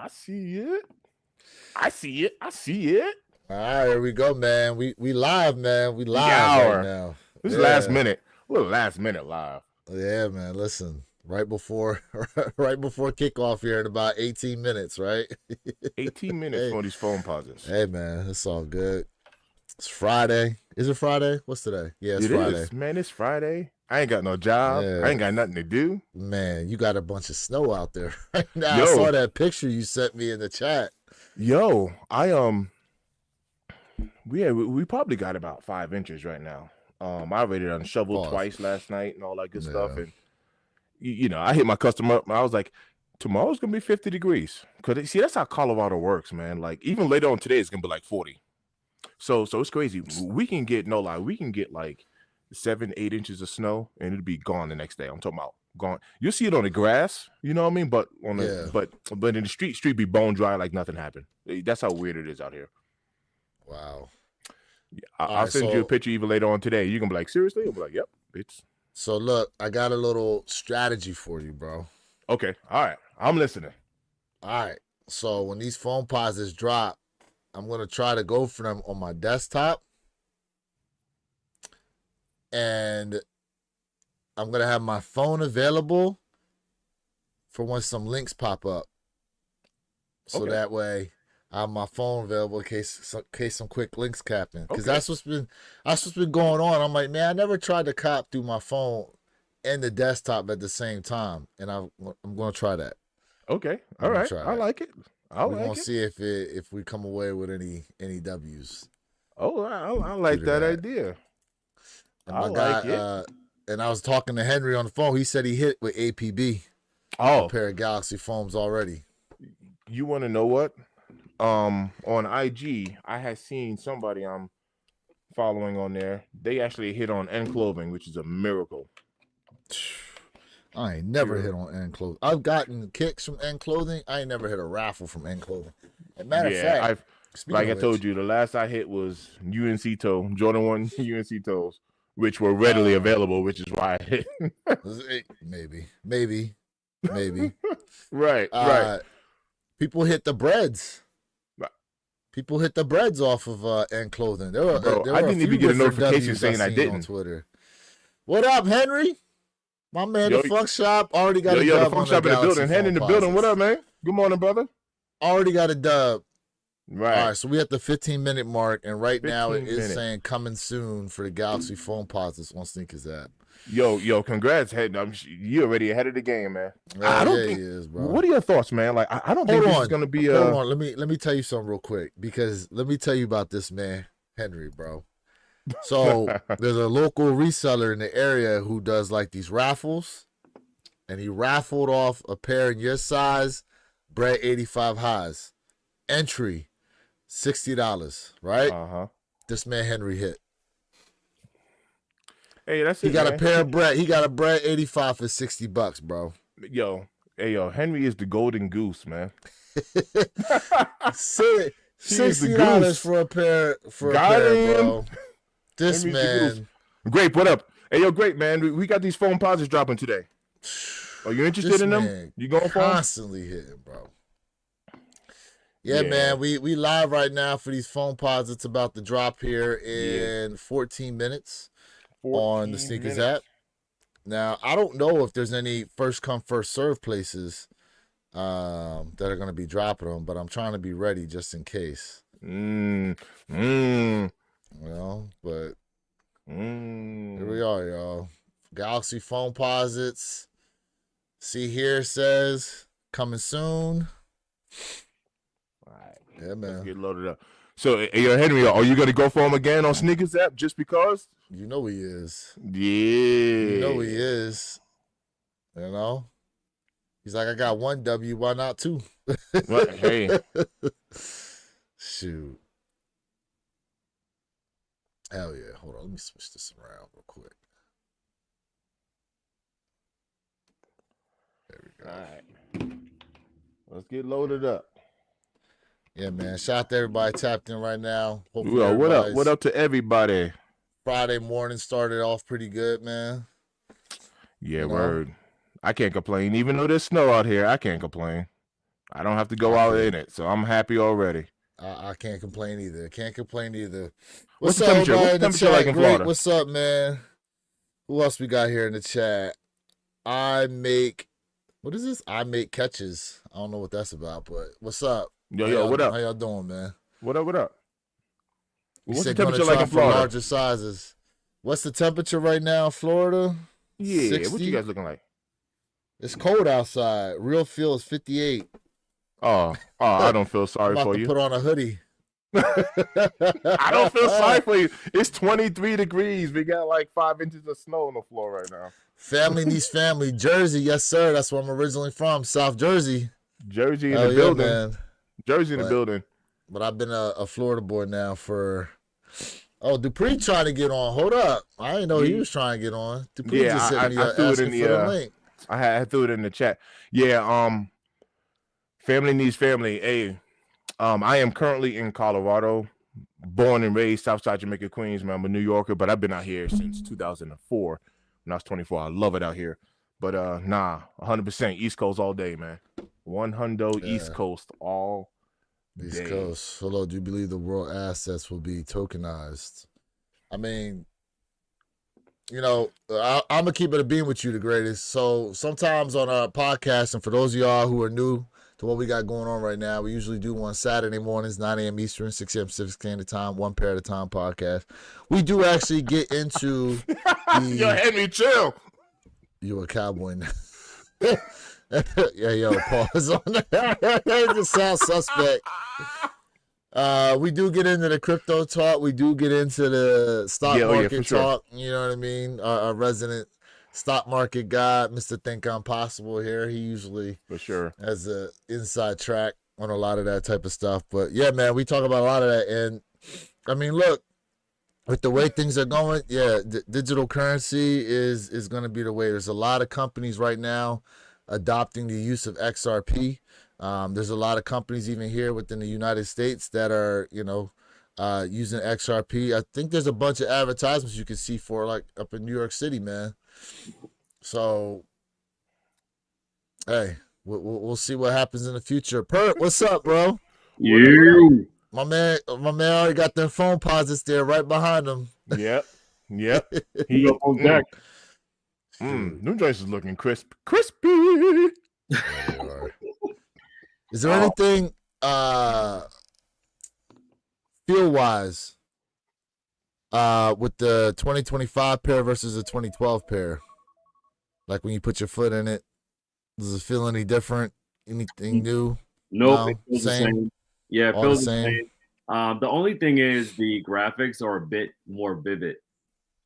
see it. I see it. I see it. All right, here we go, man. We live, man. We live right now. This is last minute. A little last minute live. Yeah, man. Listen, right before kickoff here in about 18 minutes, right? 18 minutes for these Foamposites. Hey, man, it's all good. It's Friday. Is it Friday? What's today? Yeah, it's Friday. Man, it's Friday. I ain't got no job. Yeah. I ain't got nothing to do. Man, you got a bunch of snow out there right now. Yo, I saw that picture you sent me in the chat. Yo, we probably got about 5 inches right now. I already done shoveled twice last night and all that good stuff. And you know, I hit my customer up and I was like, tomorrow's gonna be 50 degrees. Cause see, that's how Colorado works, man. Like even later on today, it's gonna be like 40. So it's crazy. We can get we can get like 7-8 inches of snow and it'll be gone the next day. I'm talking about gone. You'll see it on the grass, you know what I mean? But on the but in the street be bone dry like nothing happened. That's how weird it is out here. Wow. Yeah, I'll send you a picture even later on today. You're gonna be like, seriously? I'll be like, yep, bitch. So look, I got a little strategy for you, bro. Okay. All right. I'm listening. All right. So when these Foamposites drop, I'm gonna try to go for them on my desktop. And I'm going to have my phone available for when some links pop up. So that way I have my phone available in case some quick links happen. Because that's what's been going on. I'm like, man, I never tried to cop through my phone and the desktop at the same time. And I'm going to try that. Okay. All right. I like it. We're going to see if we come away with any W's. Oh, I like that idea. And my guy, and I was talking to Henry on the phone. He said he hit with APB. Oh, a pair of Galaxy foams already. You want to know what? On IG, I had seen somebody I'm following on there. They actually hit on End Clothing, which is a miracle. I ain't never hit on End Clothing. I've gotten kicks from End Clothing. I ain't never hit a raffle from End Clothing. As a matter of fact, I told you, the last I hit was UNC toe, Jordan 1 UNC toes, which were readily available, which is why I hit. Maybe. Right. People hit the breads. Right. People hit the breads off of End Clothing. There were I didn't even get a notification saying I didn't. On Twitter. What up, Henry? My man, the Funk Shop already got a dub. The Funk Shop in the building. Hen in the building. What up, man? Good morning, brother. Already got a dub. Right. All right, so we at the 15-minute mark, and right now it is saying coming soon for the Galaxy Foamposites on Sneakers app. Yo, congrats, Head. You already ahead of the game, man. I don't think he is, bro. What are your thoughts, man? Like, I don't think this is gonna be. Hold on, let me tell you something real quick, because let me tell you about this man, Henry, bro. So there's a local reseller in the area who does like these raffles, and he raffled off a pair in your size, Brett 85 highs, entry. $60, right? This man Henry hit. Hey, that's he got a pair of Brett. He got a Brett 85 for $60, bro. Yo, Henry is the golden goose, man. $60 for a pair bro. This Henry's man. Great, what up? Hey, yo, great, man. We got these Foamposites dropping today. Are you interested in them? You going for them? Constantly hitting, bro. Yeah, man, we live right now for these Foamposites about to drop here in 14 minutes on the Sneakers app. Now, I don't know if there's any first come, first serve places that are going to be dropping them, but I'm trying to be ready just in case. You know, but here we are, y'all. Galaxy Foamposites. See here, says coming soon. Yeah, man. Let's get loaded up. So, yo, Henry, are you going to go for him again on Sneakers app just because? You know he is. Yeah. You know he is. You know? He's like, I got one W, why not two? Hey. Shoot. Hell yeah. Hold on. Let me switch this around real quick. There we go. All right. Let's get loaded up. Yeah, man. Shout out to everybody tapped in right now. Hopefully what up? What up to everybody? Friday morning started off pretty good, man. Yeah, word. I can't complain. Even though there's snow out here, I can't complain. I don't have to go out in it, so I'm happy already. I can't complain either. What's the up, temperature? What's the temperature like in Florida? What's up, man? Who else we got here in the chat? What is this? I make catches. I don't know what that's about, but what's up? Yo, what up? How y'all doing, man? What up? What's the temperature like in Florida? For larger sizes. What's the temperature right now in Florida? Yeah, 60? What you guys looking like? It's cold outside. Real feel is 58. Oh, I don't feel sorry for you. Put on a hoodie. I don't feel sorry for you. It's 23 degrees. We got like 5 inches of snow on the floor right now. Family needs family. Jersey, yes, sir. That's where I'm originally from, South Jersey. Jersey in the building. Man. Jersey in the building. But I've been a Florida boy now for... Oh, Dupree trying to get on. Hold up. I didn't know he was trying to get on. Dupree just hit me I threw it in the link. I threw it in the chat. Yeah, family needs family. Hey, I am currently in Colorado, born and raised Southside Jamaica, Queens, man. I'm a New Yorker, but I've been out here since 2004 when I was 24. I love it out here. But 100% East Coast all day, man. 100 East Coast all day. East Coast. Hello, do you believe the world assets will be tokenized? I mean, you know, I'm going to keep it a beam with you, the greatest. So sometimes on our podcast, and for those of y'all who are new to what we got going on right now, we usually do one Saturday mornings, 9 a.m. Eastern, 6 a.m. Pacific Standard Time, one pair at a time podcast. We do actually get into Yo, Henry, chill. You a cowboy now. Yo, pause on that. It just sounds suspect. We do get into the crypto talk. We do get into the stock market talk. Sure. You know what I mean? Our resident stock market guy, Mr. Think I'm Possible here. He usually has an inside track on a lot of that type of stuff. But yeah, man, we talk about a lot of that. And I mean, look, with the way things are going, digital currency is going to be the way. There's a lot of companies right now adopting the use of XRP. There's a lot of companies even here within the United States that are, using XRP. I think there's a bunch of advertisements you can see for like up in New York City, man. So, hey, we'll see what happens in the future. Pert, what's up, bro? You. My man already got them Foamposites there right behind him. Yep. He up on deck. New joints is looking crispy. Is there anything feel-wise with the 2025 pair versus the 2012 pair? Like when you put your foot in it, does it feel any different? Anything new? Nope, it feels the same. Yeah, it feels the same. The only thing is the graphics are a bit more vivid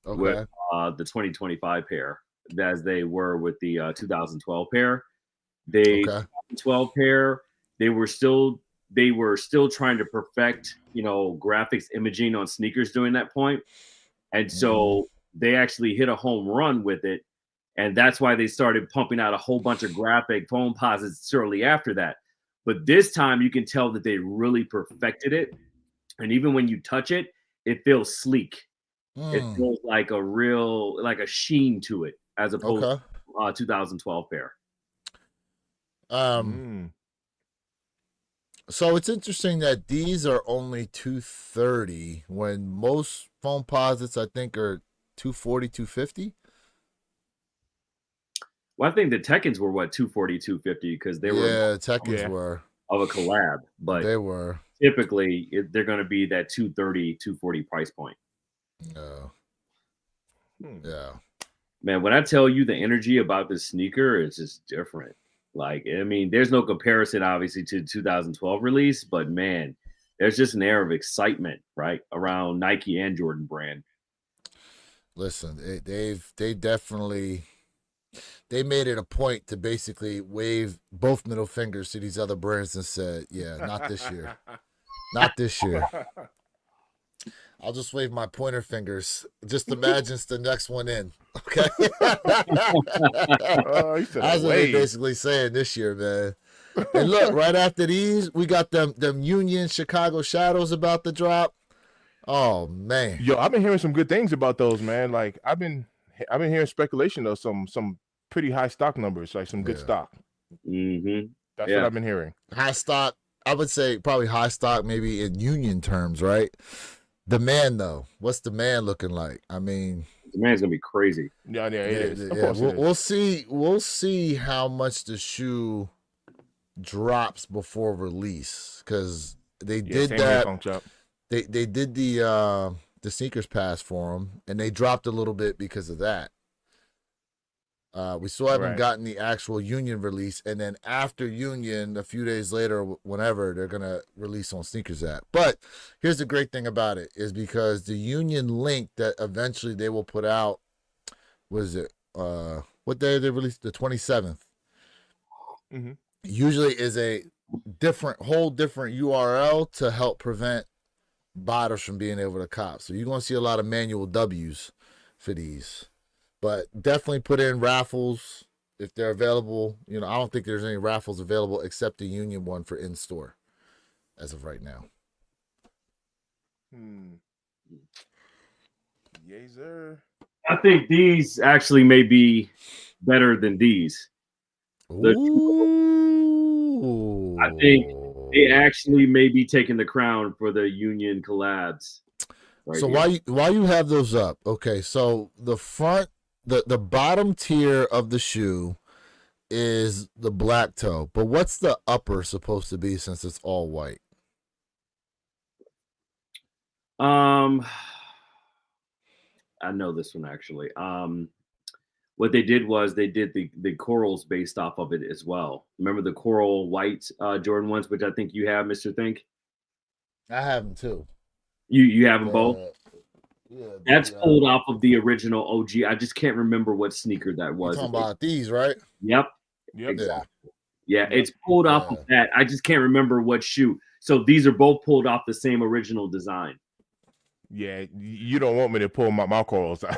with the 2025 pair as they were with the 2012 pair. The 2012 pair, they were still trying to perfect, graphics imaging on sneakers during that point. And so they actually hit a home run with it. And that's why they started pumping out a whole bunch of graphic Foamposites shortly after that. But this time you can tell that they really perfected it. And even when you touch it, it feels sleek. It feels like a sheen to it as opposed to 2012 pair. So it's interesting that these are only $230 when most Foamposites I think are $240, $250. Well, I think the Tekkens were $240, $250 because they were Tekkens were of a collab, but they were typically they're going to be that $230, $240 price point. Yeah. Man, when I tell you the energy about this sneaker is just different. Like, I mean, there's no comparison, obviously, to 2012 release, but man, there's just an air of excitement, right, around Nike and Jordan brand. Listen, they definitely made it a point to basically wave both middle fingers to these other brands and said, "Yeah, not this year, not this year." I'll just wave my pointer fingers. Just imagine it's the next one in. Okay. That's what they're basically saying this year, man. And look, right after these, we got them Union Chicago Shadows about to drop. Oh man. Yo, I've been hearing some good things about those, man. Like I've been hearing speculation of some pretty high stock numbers, like some good stock. Mm-hmm. That's what I've been hearing. High stock, I would say probably high stock, maybe in union terms, right? Demand though, what's demand looking like? I mean, demand's gonna be crazy. Yeah, it is. Of course, we'll see. We'll see how much the shoe drops before release, because they did that. They did the sneakers pass for them, and they dropped a little bit because of that. We still haven't gotten the actual union release, and then after union, a few days later, whenever, they're gonna release on Sneakers app. But here's the great thing about it, is because the union link that eventually they will put out, what day did they release? The 27th. Mm-hmm. Usually is a whole different URL to help prevent botters from being able to cop. So you're gonna see a lot of manual W's for these. But definitely put in raffles if they're available. I don't think there's any raffles available except the union one for in-store as of right now. Yes, sir. I think these actually may be better than these. Ooh. I think they actually may be taking the crown for the union collabs. So why you have those up? Okay, so the front, the bottom tier of the shoe is the black toe, but what's the upper supposed to be since it's all white? I know this one actually. What they did was they did the corals based off of it as well. Remember the coral white Jordan ones, which I think you have, Mr. Think? I have them too. You have them both? Yeah, that's pulled off of the original OG. I just can't remember what sneaker that was. You're talking about these, right? Yep. Exactly. Yeah, it's pulled off of that. I just can't remember what shoe. So these are both pulled off the same original design. Yeah, you don't want me to pull my corals out.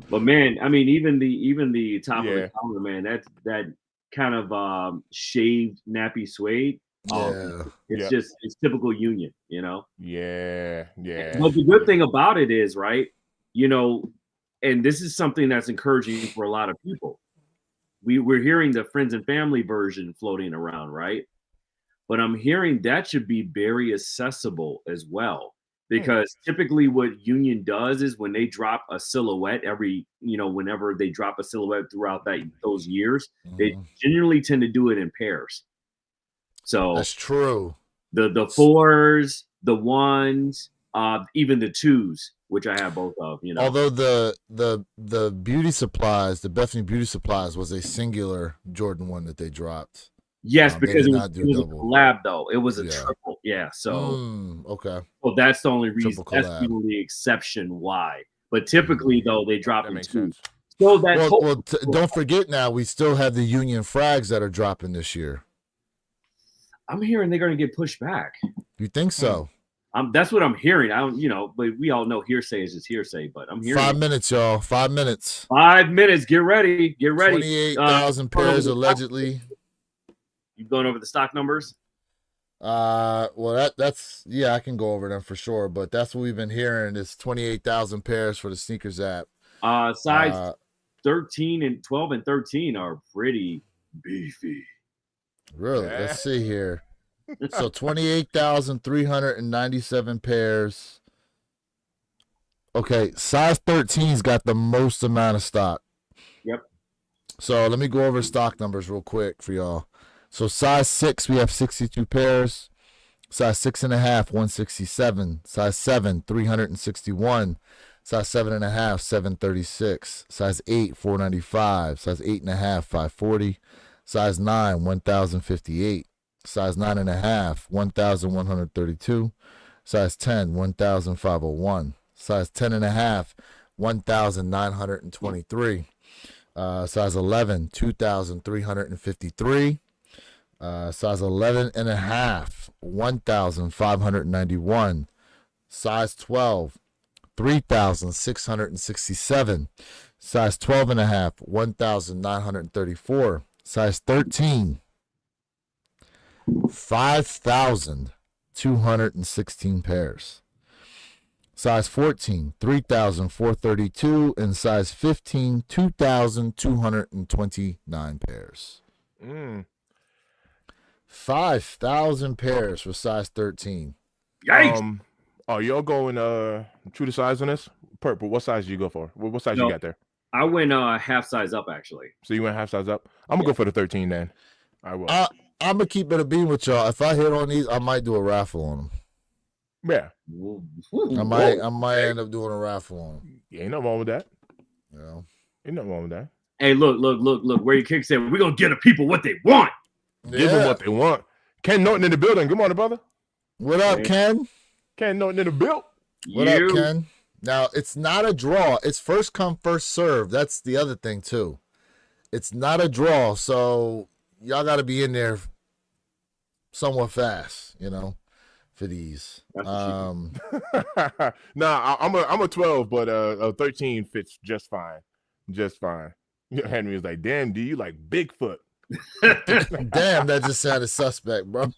But man, I mean, even the top of the collar, man, that kind of shaved nappy suede. It's typical union, Yeah. But the good thing about it is, right, and this is something that's encouraging for a lot of people. We're hearing the friends and family version floating around, right? But I'm hearing that should be very accessible as well, because typically what union does is when they drop a silhouette whenever they drop a silhouette throughout those years, they generally tend to do it in pairs. So that's true. The fours, the ones, even the twos, which I have both of. Although the beauty supplies, the Bethany Beauty Supplies was a singular Jordan 1 that they dropped. Yes, because it was a collab though. It was a triple. Yeah. So okay. Well, that's the only reason. That's the only exception why. But typically though, they drop in two. So don't forget now, we still have the Union Frags that are dropping this year. I'm hearing they're going to get pushed back. You think so? That's what I'm hearing. I don't, but we all know hearsay is just hearsay. But I'm hearing 5 minutes, y'all. 5 minutes. 5 minutes. Get ready. 28,000 pairs allegedly. You going over the stock numbers? Well, that's I can go over them for sure. But that's what we've been hearing is 28,000 pairs for the Sneakers app. Size 13 and 12 and 13 are pretty beefy. Really? Yeah. Let's see here. So 28,397 pairs. Okay, size 13's got the most amount of stock. Yep. So let me go over stock numbers real quick for y'all. So size 6, we have 62 pairs. Size 6.5, 167. Size 7, 361. Size 7.5, 736. Size 8, 495. Size 8.5, 540. Size 9, 1,058. Size 9.5, 1,132. Size 10, 1,501. Size 10.5, 1,923. Size 11, 2,353. Size 11.5, 1,591. Size 12, 3,667. Size 12.5, 1,934. Size 13, 5,216 pairs. Size 14, 3,432, and size 15, 2,229 pairs. 5,000 pairs for size 13. Yikes! Are y'all going true to size on this? Purple. What size do you go for? What size you got there? I went half size up actually. So you went half size up? I'm gonna go for the 13 then. I will. I'm gonna keep it a beam with y'all. If I hit on these, I might do a raffle on them. Yeah. I might end up doing a raffle on them. Ain't nothing wrong with that. Yeah. Ain't nothing wrong with that. Hey, look. Where your kick said, we're going to get the people what they want. Give them what they want. Ken Norton in the building. Good morning, brother. What up, Ken? Ken Norton in the build. What up, Ken? Now, it's not a draw. It's first come, first serve. That's the other thing, too. It's not a draw, so y'all got to be in there somewhat fast, for these. Nah, I'm a 12, but a 13 fits just fine. Just fine. Henry was like, damn, do you like Bigfoot? Damn, that just sounded suspect, bro.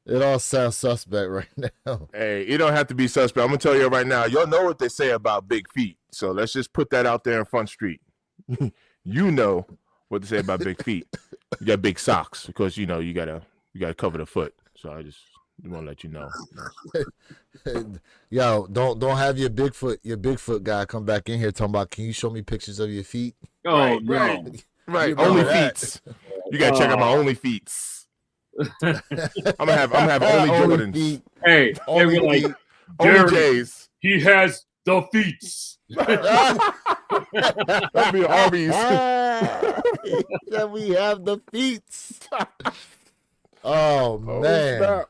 It all sounds suspect right now. Hey, it don't have to be suspect. I'm gonna tell you right now. Y'all know what they say about big feet, so let's just put that out there in Front Street. You know what they say about big feet. You got big socks because you gotta cover the foot. So I just want to let you know. Yo, don't have your Bigfoot guy come back in here talking about, can you show me pictures of your feet? Oh, right. Only feet. You gotta check out my only feet. I'm gonna have only Jordans. Feet. Hey, only like feet. Only J's. He has the feet. That'd be Arby's. Yeah, we have the feet. Oh man. Stop.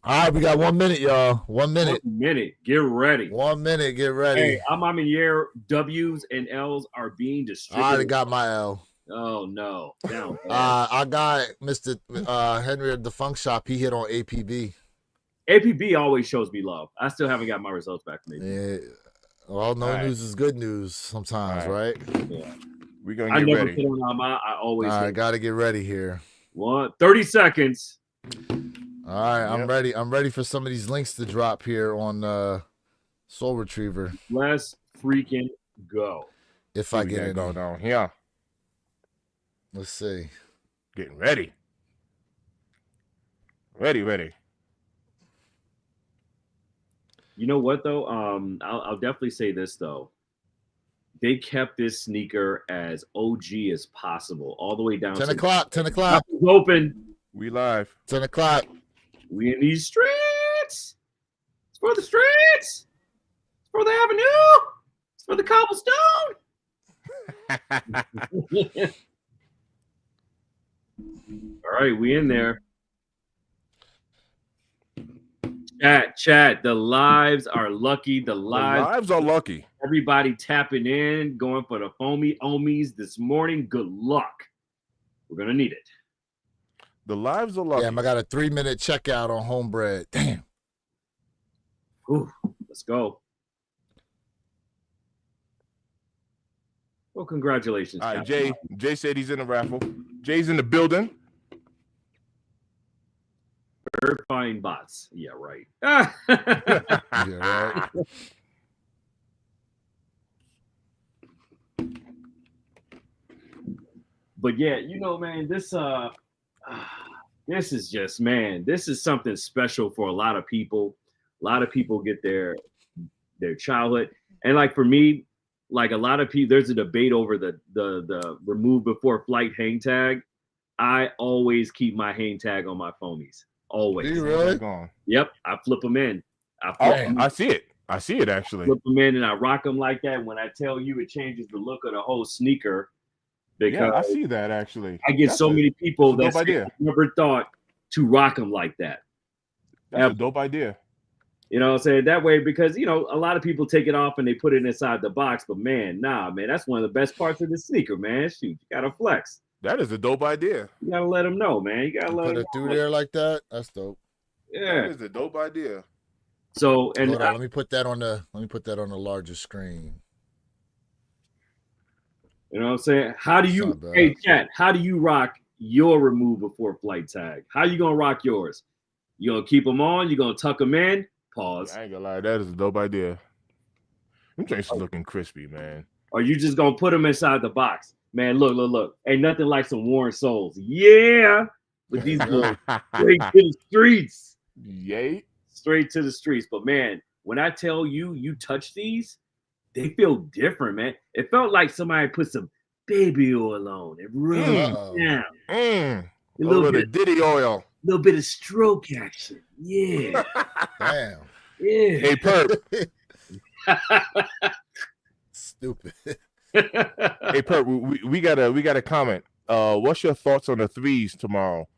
All right, we got 1 minute, y'all. 1 minute. 1 minute. Get ready. 1 minute. Get ready. Hey, I'm in here. W's and L's are being distributed. I already got my L. Oh no. Down. I got Mr. Henry at the Funk Shop. He hit on APB. APB always shows me love. I still haven't got my results back from APB. Yeah. Well, no news is good news sometimes, right? Yeah. We're gonna get ready. I always. All right, got to get ready here. 30 seconds. All right, I'm ready. I'm ready for some of these links to drop here on Soul Retriever. Let's freaking go. If I get it. Go down here. Let's see. Getting ready. Ready. You know what though? I'll definitely say this though. They kept this sneaker as OG as possible, all the way down 10 to 10 o'clock. Open. We live. 10 o'clock. We in these streets. It's for the streets. It's for the avenue. It's for the cobblestone. All right, we in there. Chat. The lives are lucky. The lives are lucky. Everybody tapping in, going for the foamy omies this morning. Good luck. We're gonna need it. The lives are lucky. Damn, I got a 3-minute checkout on Homebread. Damn. Ooh, let's go. Well, congratulations. All right, Jay said he's in the raffle. Jay's in the building. Verifying bots. Yeah, right. Yeah, right. But yeah, man, this is just, man, this is something special for a lot of people. A lot of people get their childhood. And like for me, like a lot of people, there's a debate over the remove before flight hang tag. I always keep my hang tag on my foamies. Always. Do you really? Yep. I flip them in. I see it. I see it actually. Flip them in and I rock them like that. When I tell you, it changes the look of the whole sneaker. Because I see that actually. I get so many people that never thought to rock them like that. That's a dope idea. You know what I'm saying? That way, because, a lot of people take it off and they put it inside the box. But, man, that's one of the best parts of the sneaker, man. Shoot, you got to flex. That is a dope idea. You got to let them know, man. You got to let them put it through there like that. That's dope. Yeah. That is a dope idea. So, and hold on, let me put that on the larger screen. You know what I'm saying? How do you, hey, chat, how do you rock your remove before flight tag? How you going to rock yours? You gonna keep them on? You gonna tuck them in? Pause. I ain't gonna lie, that is a dope idea. Them drinks looking crispy, man. Or you just gonna put them inside the box, man? Look. Ain't nothing like some worn soles. Yeah, but these go straight to the streets. Yay, straight to the streets. But man, when I tell you, you touch these, they feel different, man. It felt like somebody put some baby oil on it. Rubbed down. A little bit of Diddy oil. A little bit of stroke action. Yeah. Damn. Yeah. Hey, Perp. Stupid. Hey, Perp, we got a comment. What's your thoughts on the threes tomorrow?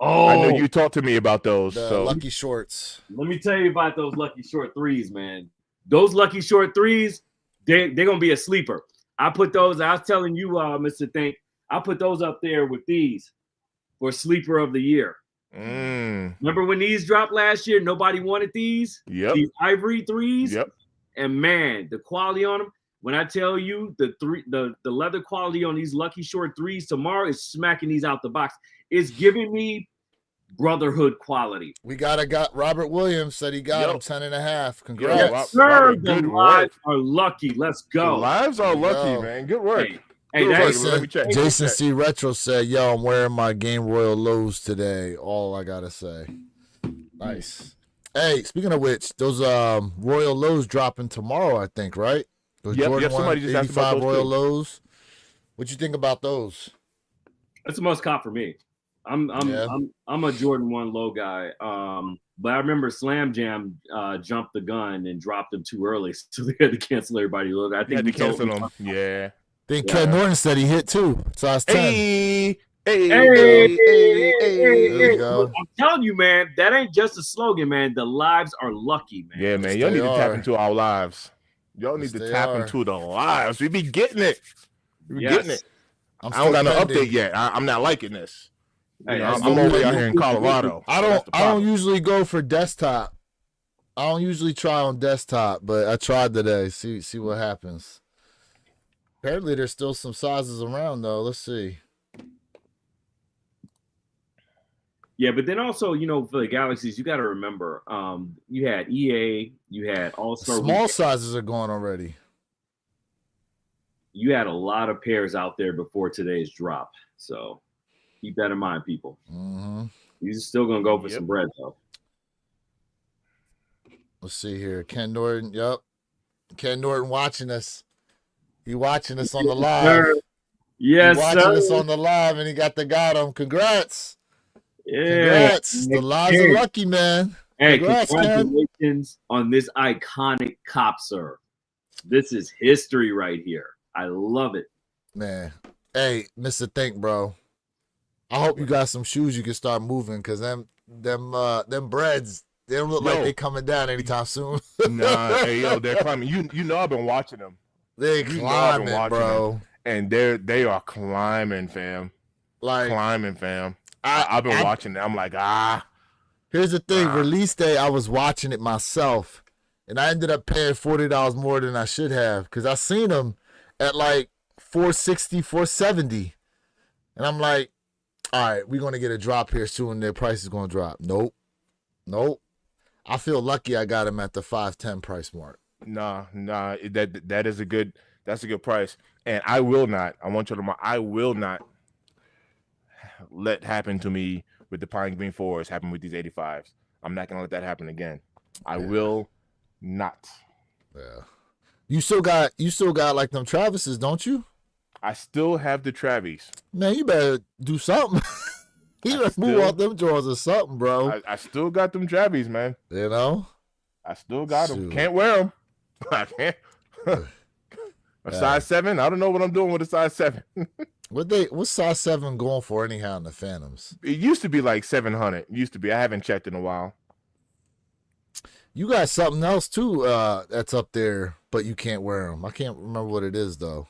Oh, I know you talked to me about those. The lucky shorts. Let me tell you about those lucky short threes, man. Those lucky short threes, they're gonna be a sleeper. I put those. I was telling you, Mr. Think, I put those up there with these for sleeper of the year. Remember when these dropped last year? Nobody wanted these. Yep. These ivory threes. Yep. And man, the quality on them. When I tell you the leather quality on these lucky short threes tomorrow is smacking these out the box. It's giving me brotherhood quality. We got Robert Williams said he got him 10.5. Congrats. Yes, sir. The lives are lucky. Let's go. The lives are lucky, man. Good work. Jason C. Retro said, yo, I'm wearing my Game Royal Lows today. All I gotta say. Nice. Hey, speaking of which, those Royal Lows dropping tomorrow, I think, right? Those Jordan somebody just asked about those Royal Lows. What you think about those? That's a must cop for me. I'm a Jordan 1 low guy. But I remember Slam Jam jumped the gun and dropped them too early, so they had to cancel everybody. Look, I think they cancel them. Yeah. I think Ken Norton said he hit too. Size 10. Hey. I'm telling you, man, that ain't just a slogan, man. The lives are lucky, man. Yeah, man. Y'all need to tap into our lives. Y'all need to tap into the lives. We be getting it. Getting it. I don't got no update yet. I'm not liking this. Hey, I'm over out here in Colorado. I don't usually go for desktop. I don't usually try on desktop, but I tried today. See what happens. Apparently, there's still some sizes around though. Let's see. Yeah, but then also, for the Galaxies, you got to remember, you had EA, you had All-Star. Small sizes are going already. You had a lot of pairs out there before today's drop, so keep that in mind, people. Mm-hmm. You're still gonna go for some bread, though. Let's see here, Ken Norton. Yep, Ken Norton watching us. He watching us on the live. Yes, he watching us on the live, and he got him. Congrats. Yeah. Congrats. The lives are lucky, man. Hey, congrats, congratulations on this iconic cop, sir. This is history right here. I love it. Man. Hey, Mr. Think, bro. I hope you got some shoes you can start moving, because them breads, they don't look like they coming down anytime soon. Nah, hey, yo, they're climbing. You know I've been watching them. They're climbing, bro. Them, and they are climbing, fam. Climbing, fam. I've been watching it. I'm like, Here's the thing. Release day, I was watching it myself, and I ended up paying $40 more than I should have, because I seen them at like $460, $470. And I'm like, all right, we're going to get a drop here soon. Their price is going to drop. Nope. I feel lucky I got them at the $510 price mark. Nah. That's a good price. And I will not let happen to me with the Pine Green 4s happen with these 85s. I'm not gonna let that happen again. I will not. Yeah. You still got like them Travises, don't you? I still have the Travis. Man, you better do something. You better move off them drawers or something, bro. I still got them Travis, man. You know? I still got them. Can't wear them. I can't. A size 7? I don't know what I'm doing with a size 7. What's size 7 going for anyhow in the Phantoms? It used to be like 700. It used to be. I haven't checked in a while. You got something else too that's up there, but you can't wear them. I can't remember what it is though.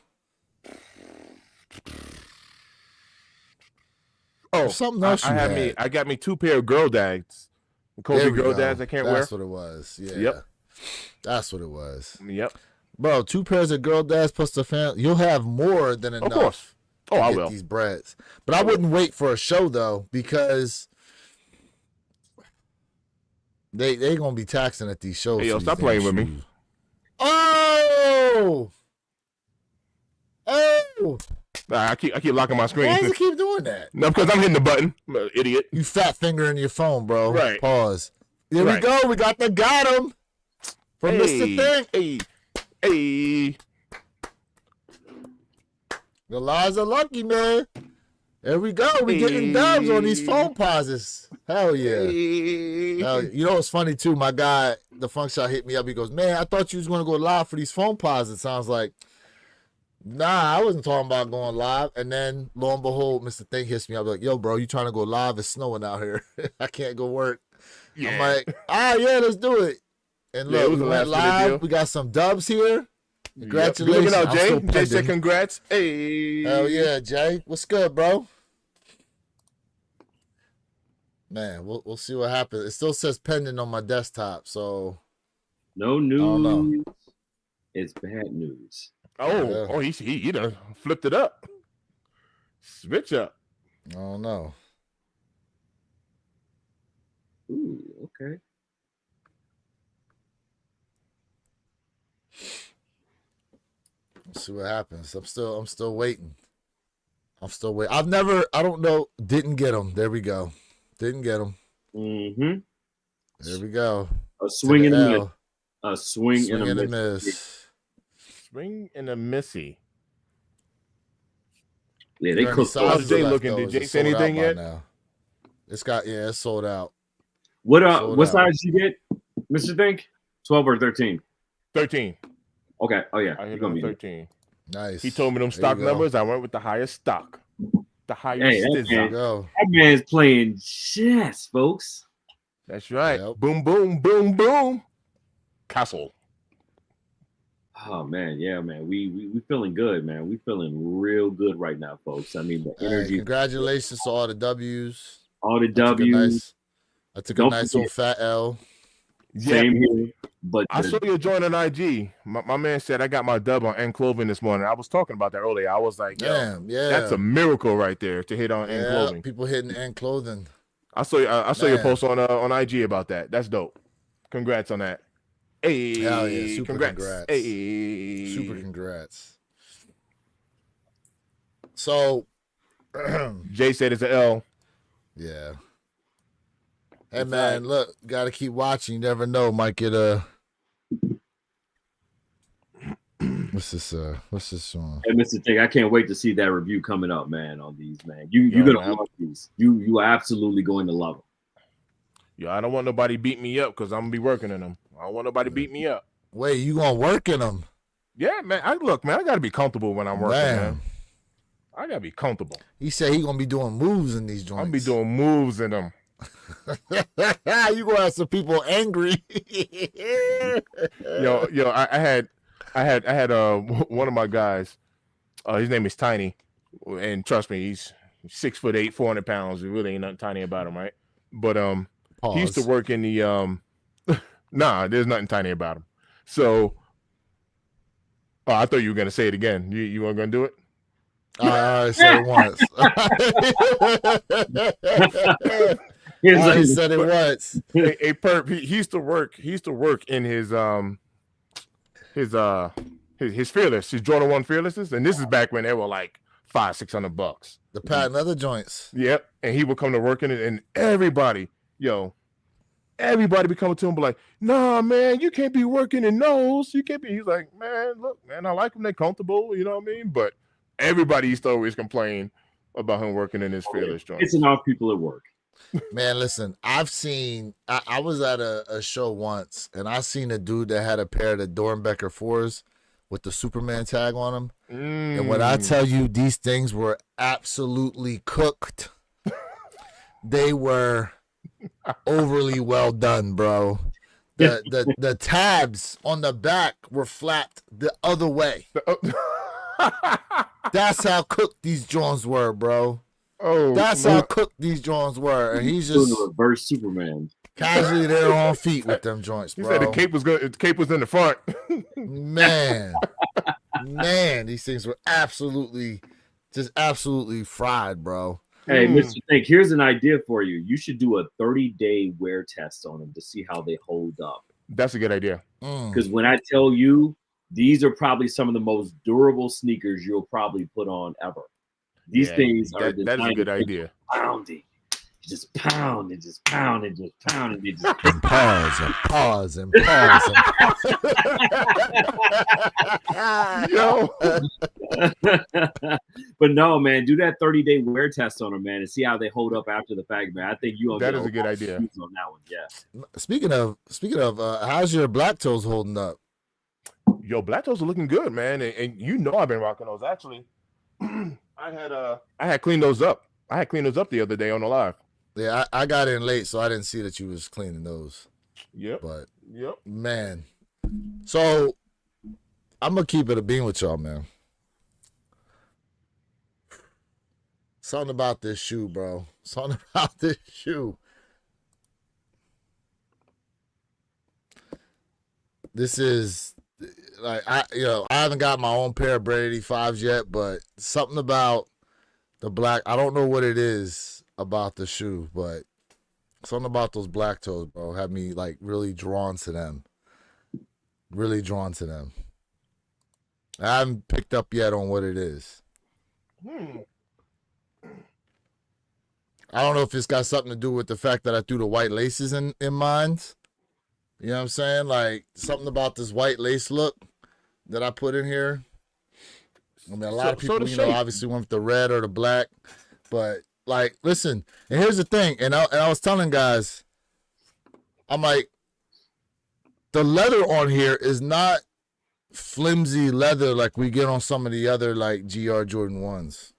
Oh, something else I got me 2 pair of girl dads. Kobe girl dads I can't wear. That's what it was. Yeah. Yep. That's what it was. Yep. Bro, 2 pairs of girl dads plus the fan. You'll have more than enough. Of course. Oh, I will. These breads. But I wouldn't wait for a show though, because They gonna be taxing at these shows. Hey, yo, stop playing with me. Oh! Oh! I keep locking my screen. Why does it keep doing that? No, because I'm hitting the button. Idiot. You fat fingering your phone, bro. Right. Pause. Here we go. We got him from Mr. Thing. Hey. The lies are lucky, man. There we go. We getting dubs on these Foamposites. Hell yeah. You know what's funny too? My guy, the funk shot, hit me up. He goes, "Man, I thought you was gonna go live for these Foamposites." Sounds like, nah, I wasn't talking about going live. And then lo and behold, Mr. Thing hits me up like, "Yo, bro, you trying to go live? It's snowing out here. I can't go work." Yeah. I'm like, yeah, let's do it. And look, we went live. We got some dubs here. Congratulations. Yep. Looking out, Jay. Jay said congrats. Hey. Hell yeah, Jay. What's good, bro? Man, we'll see what happens. It still says pending on my desktop, so no news. It's bad news. Oh, he done flipped it up. Switch up. I don't know. Ooh, okay. Let's see what happens. I'm still waiting. I don't know. Didn't get them. There we go. Didn't get them. Mm-hmm. There we go. A swing and a miss. A swing and a miss. Swing and a missy. Yeah, they cooked. How's Jay looking? Did Jay say anything yet? Now. It's sold out. What size did you get, Mr. Think? 12 or 13? 13. Okay. Oh yeah, I hit him 13. Nice. He told me them stock numbers. I went with the highest stock. The highest. That man's playing chess, folks. That's right. Yep. Boom, boom, boom, boom. Castle. Oh man, yeah, man. We feeling good, man. We feeling real good right now, folks. I mean, the energy. Congratulations to all the W's. All the W's. I took a nice old fat L. Same here. But I saw you join on IG. My man said I got my dub on End Clothing this morning. I was talking about that earlier. I was like, damn, yeah, that's a miracle right there to hit on End Clothing. People hitting End Clothing. I saw your post on IG about that. That's dope. Congrats on that. Hey, hell yeah, super congrats. Hey, super congrats. So, Jay said it's an L. Yeah. Hey man, look, gotta keep watching. You never know, might get a. What's this on? Hey, Mr. Tick, I can't wait to see that review coming up, man. On these, man, you're gonna love these. You are absolutely going to love them. Yeah, I don't want nobody beat me up because I'm gonna be working in them. I don't want nobody beat me up. Wait, you gonna work in them? Yeah, man. I gotta be comfortable when I'm working, man. I gotta be comfortable. He said he gonna be doing moves in these joints. I'm gonna be doing moves in them. You gonna have some people angry. yo, I had one of my guys. His name is Tiny, and trust me, he's 6'8", 400 pounds. There really ain't nothing tiny about him, right? But he used to work in the nah, there's nothing tiny about him. So, I thought you were gonna say it again. You weren't gonna do it? I said it once. He said it once. A perp. He used to work. He used to work in his Fearless, his Jordan 1 Fearlesses, and this is back when they were like $500-$600. The patent leather joints. Yep. And he would come to work in it, and everybody be coming to him, be like, "Nah, man, you can't be working in those. You can't be." He's like, "Man, look, man, I like them. They're comfortable. You know what I mean?" But everybody used to always complain about him working in his Fearless joint. It's enough people at work. Man, listen, I was at a show once, and I seen a dude that had a pair of the Dornbecker 4s with the Superman tag on them. And when I tell you these things were absolutely cooked, they were overly well done, bro. The tabs on the back were flapped the other way. That's how cooked these joints were, bro. Oh, that's how cooked these joints were, and he's just doing reverse Superman. Casually there on feet with them joints, bro. He said the cape was good. The cape was in the front. Man, these things were absolutely fried, bro. Hey, Mr. Think, here's an idea for you. You should do a 30-day wear test on them to see how they hold up. That's a good idea. Because when I tell you, these are probably some of the most durable sneakers you'll probably put on ever. These things are that is a good idea. Pounding. Just pound and just pound and just pound and just and pause and pause and pause and Yo. But no, man, do that 30-day wear test on them, man, and see how they hold up after the fact, man. I think that is a good idea on that one. Yeah. Speaking of, how's your black toes holding up? Yo, black toes are looking good, man, and you know I've been rocking those. Actually, I had cleaned those up. I had cleaned those up the other day on the live. Yeah, I got in late, so I didn't see that you was cleaning those. Yep. But yep, man. So I'm gonna keep it a beam with y'all, man. Something about this shoe, bro. Something about this shoe. This is like I haven't got my own pair of Bread 85s yet, but something about the black. I don't know what it is about the shoe, but something about those black toes, bro, had me like really drawn to them. Really drawn to them. I haven't picked up yet on what it is. I don't know if it's got something to do with the fact that I threw the white laces in mine. You know what I'm saying? Like something about this white lace look that I put in here. I mean, a lot of people, obviously went with the red or the black, but like, listen, and here's the thing, and I was telling guys, I'm like, the leather on here is not flimsy leather like we get on some of the other like GR Jordan 1s.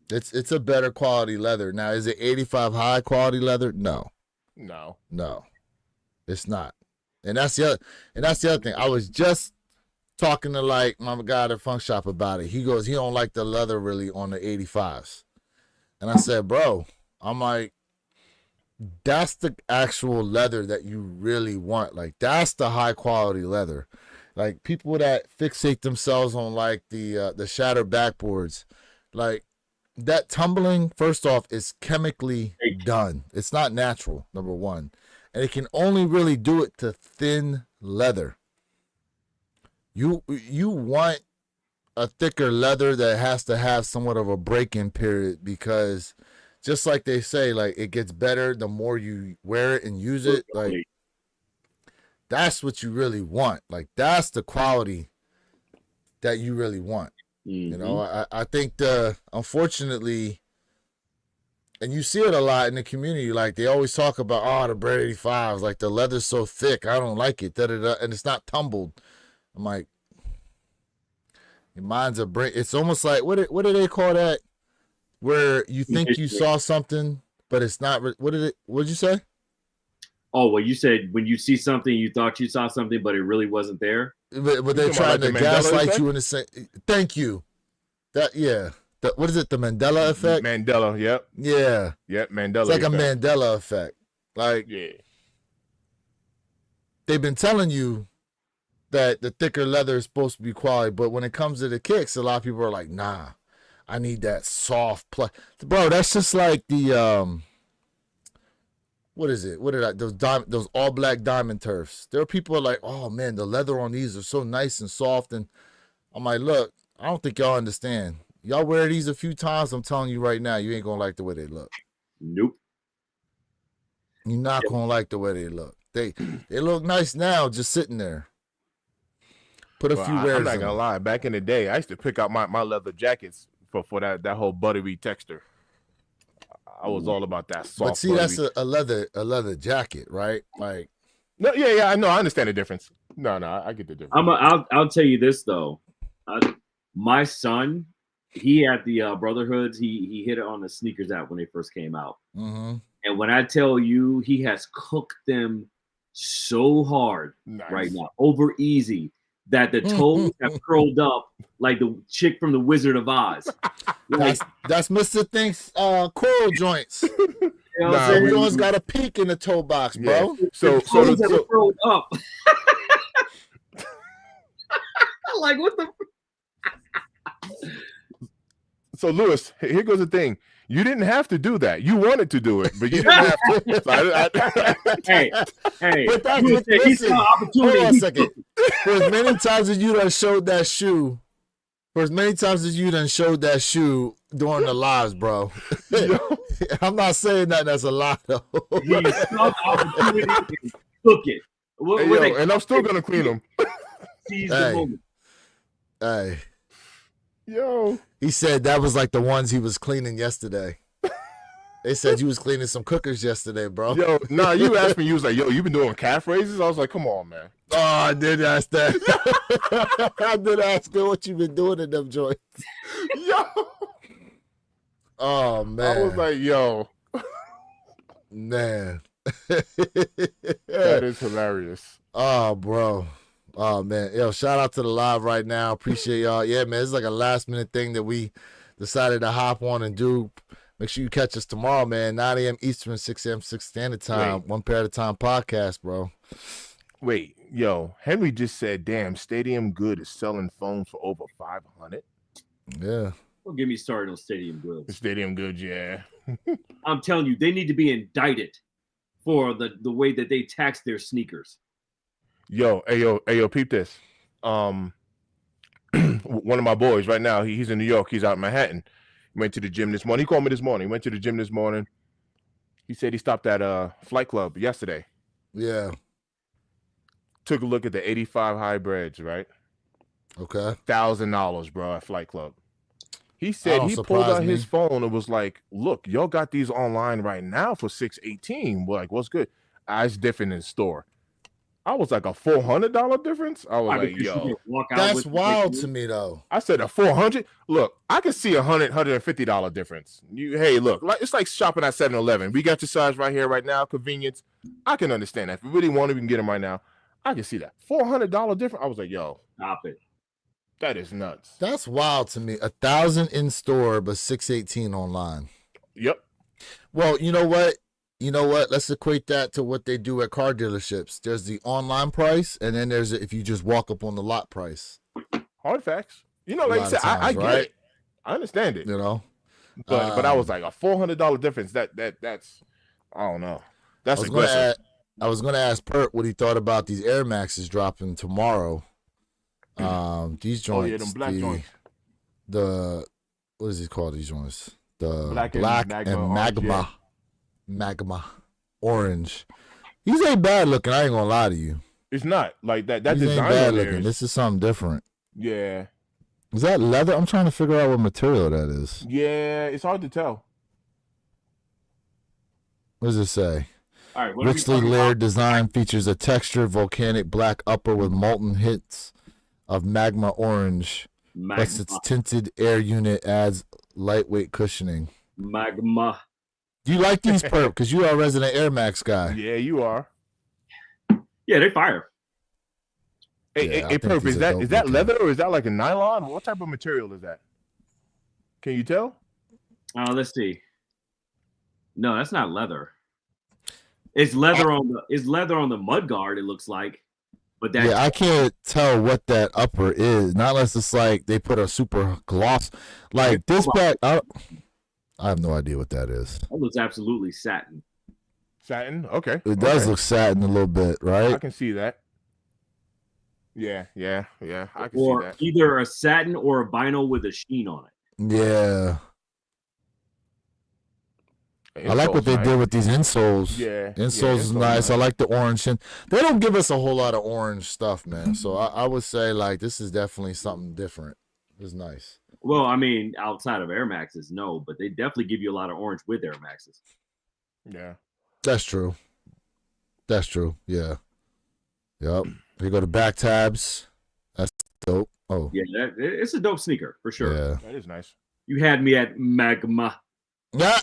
It's a better quality leather. Now, is it 85 high quality leather? No, it's not. And that's the other thing. I was just talking to like my guy at the funk shop about it. He goes, he don't like the leather really on the 85s. And I said, bro, I'm like, that's the actual leather that you really want. Like, that's the high quality leather. Like, people that fixate themselves on like the shattered backboards, like that tumbling, first off, is chemically done. It's not natural, number one. And it can only really do it to thin leather. You want a thicker leather that has to have somewhat of a break-in period, because just like they say, like it gets better the more you wear it and use it. Like that's what you really want. Like that's the quality that you really want. Mm-hmm. You know, I think unfortunately, and you see it a lot in the community, like they always talk about, the Bread 85s, like the leather's so thick, I don't like it, and it's not tumbled. I'm like, mine's a break. It's almost like what do they call that? Where you think you saw something, but it's not. What did you say? Oh, well, you said when you see something, you thought you saw something, but it really wasn't there. But they're trying to gaslight you in the same. Thank you. What is it? The Mandela effect? Mandela. Yep. Yeah. Yep. Mandela. It's like effect. A Mandela effect. Like, yeah. They've been telling you that the thicker leather is supposed to be quality, but when it comes to the kicks, a lot of people are like, nah, I need that soft bro. That's just like the what is it? Those all black diamond turfs. There are people who are like, oh man, the leather on these are so nice and soft, and I'm like, look, I don't think y'all understand. Y'all wear these a few times, I'm telling you right now, you ain't gonna like the way they look. Nope. You're not gonna like the way they look. They look nice now, just sitting there. Put a few wears. I'm not gonna lie. Back in the day, I used to pick out my leather jackets for that whole buttery texture. I was all about that soft. But see, that's a leather jacket, right? Like, no, yeah, I know. I understand the difference. No, I get the difference. I'll tell you this though. My son, he had the Brotherhoods. He hit it on the sneakers app when they first came out. Mm-hmm. And when I tell you, he has cooked them so hard right now, over easy, that the toes have curled up like the chick from the Wizard of Oz. Like, that's Mr. Think's coral joints. You know what I'm saying? Everyone's got a peak in the toe box, bro. Yeah. So curled up. Like what the? So Lewis, here goes the thing. You didn't have to do that. You wanted to do it, but you didn't have to. Hey, but that's listen, hold on a second. For as many times as you done showed that shoe, during the lives, bro. I'm not saying that that's a lot, though. He saw the opportunity and took it. And I'm still gonna clean them. Seize the moment. Hey. Yo. He said that was like the ones he was cleaning yesterday. They said you was cleaning some cookers yesterday, bro. Yo, nah, you asked me, you was like, yo, you been doing calf raises? I was like, come on, man. Oh, I did ask that. I did ask her what you been doing in them joints. Yo. Oh, man. I was like, yo. Man. That is hilarious. Oh, bro. Oh, man. Yo, shout out to the live right now. Appreciate y'all. Yeah, man, it's like a last minute thing that we decided to hop on and do. Make sure you catch us tomorrow, man. 9 a.m. Eastern, 6 a.m. 6 Standard Time. One Pair at a Time podcast, bro. Wait, yo, Henry just said, damn, Stadium Good is selling phones for over 500. Yeah. Don't get me started on Stadium Goods. Stadium Good, yeah. I'm telling you, they need to be indicted for the way that they tax their sneakers. Yo, peep this. One of my boys right now, he's in New York. He's out in Manhattan. He went to the gym this morning. He called me this morning. He went to the gym this morning. He said he stopped at Flight Club yesterday. Yeah. Took a look at the 85 hybrids, right? Okay. $1,000, bro, at Flight Club. He said he pulled out his phone and was like, look, y'all got these online right now for $618. We're like, what's good? It's different in store. I was like, a $400 difference? I was like, yo. That's wild to me, though. I said, a $400? Look, I can see $150 difference. Hey, look, it's like shopping at 7-Eleven. We got your size right here, right now, convenience. I can understand that. If we really want to, we can get them right now. I can see that. $400 difference? I was like, yo. Stop it. That is nuts. That's wild to me. 1,000 in store, but 618 online. Yep. Well, you know what? Let's equate that to what they do at car dealerships. There's the online price, and then there's if you just walk up on the lot price. Hard facts. You know, like you said, I get it. I understand it. You know, but I was like, a $400 difference. That's I don't know. That's aggressive. I was gonna ask Pert what he thought about these Air Maxes dropping tomorrow. These joints. Oh yeah, them black joints. What is it called? These joints. The black and magma orange. These ain't bad looking. I ain't gonna lie to you. It's not like that. That These design ain't bad looking. This is something different. Yeah. Is that leather? I'm trying to figure out what material that is. Yeah, it's hard to tell. What does it say? All right, richly layered design features a textured volcanic black upper with molten hints of magma orange. Plus its tinted air unit adds lightweight cushioning. Magma. Do you like these, Perp? Because you are a resident Air Max guy. Yeah, you are. Yeah, they fire. Hey, Perp, is that leather or is that like a nylon? What type of material is that? Can you tell? Let's see. No, that's not leather. It's leather on the mud guard. It looks like, but that I can't tell what that upper is. Not unless it's like they put a super gloss like this back. I have no idea what that is. That looks absolutely satin. Satin, okay. It does look satin a little bit, right? I can see that. Yeah. I can see that. Either a satin or a vinyl with a sheen on it. Yeah. I like what they did with these insoles. Yeah. Insoles is nice. I like the orange. And they don't give us a whole lot of orange stuff, man. So I would say, like, this is definitely something different. It's nice. Well, I mean, outside of Air Maxes, no. But they definitely give you a lot of orange with Air Maxes. Yeah. That's true. Yeah. Yep. You go to back tabs. That's dope. Oh. Yeah, it's a dope sneaker, for sure. Yeah. That is nice. You had me at magma. Yeah.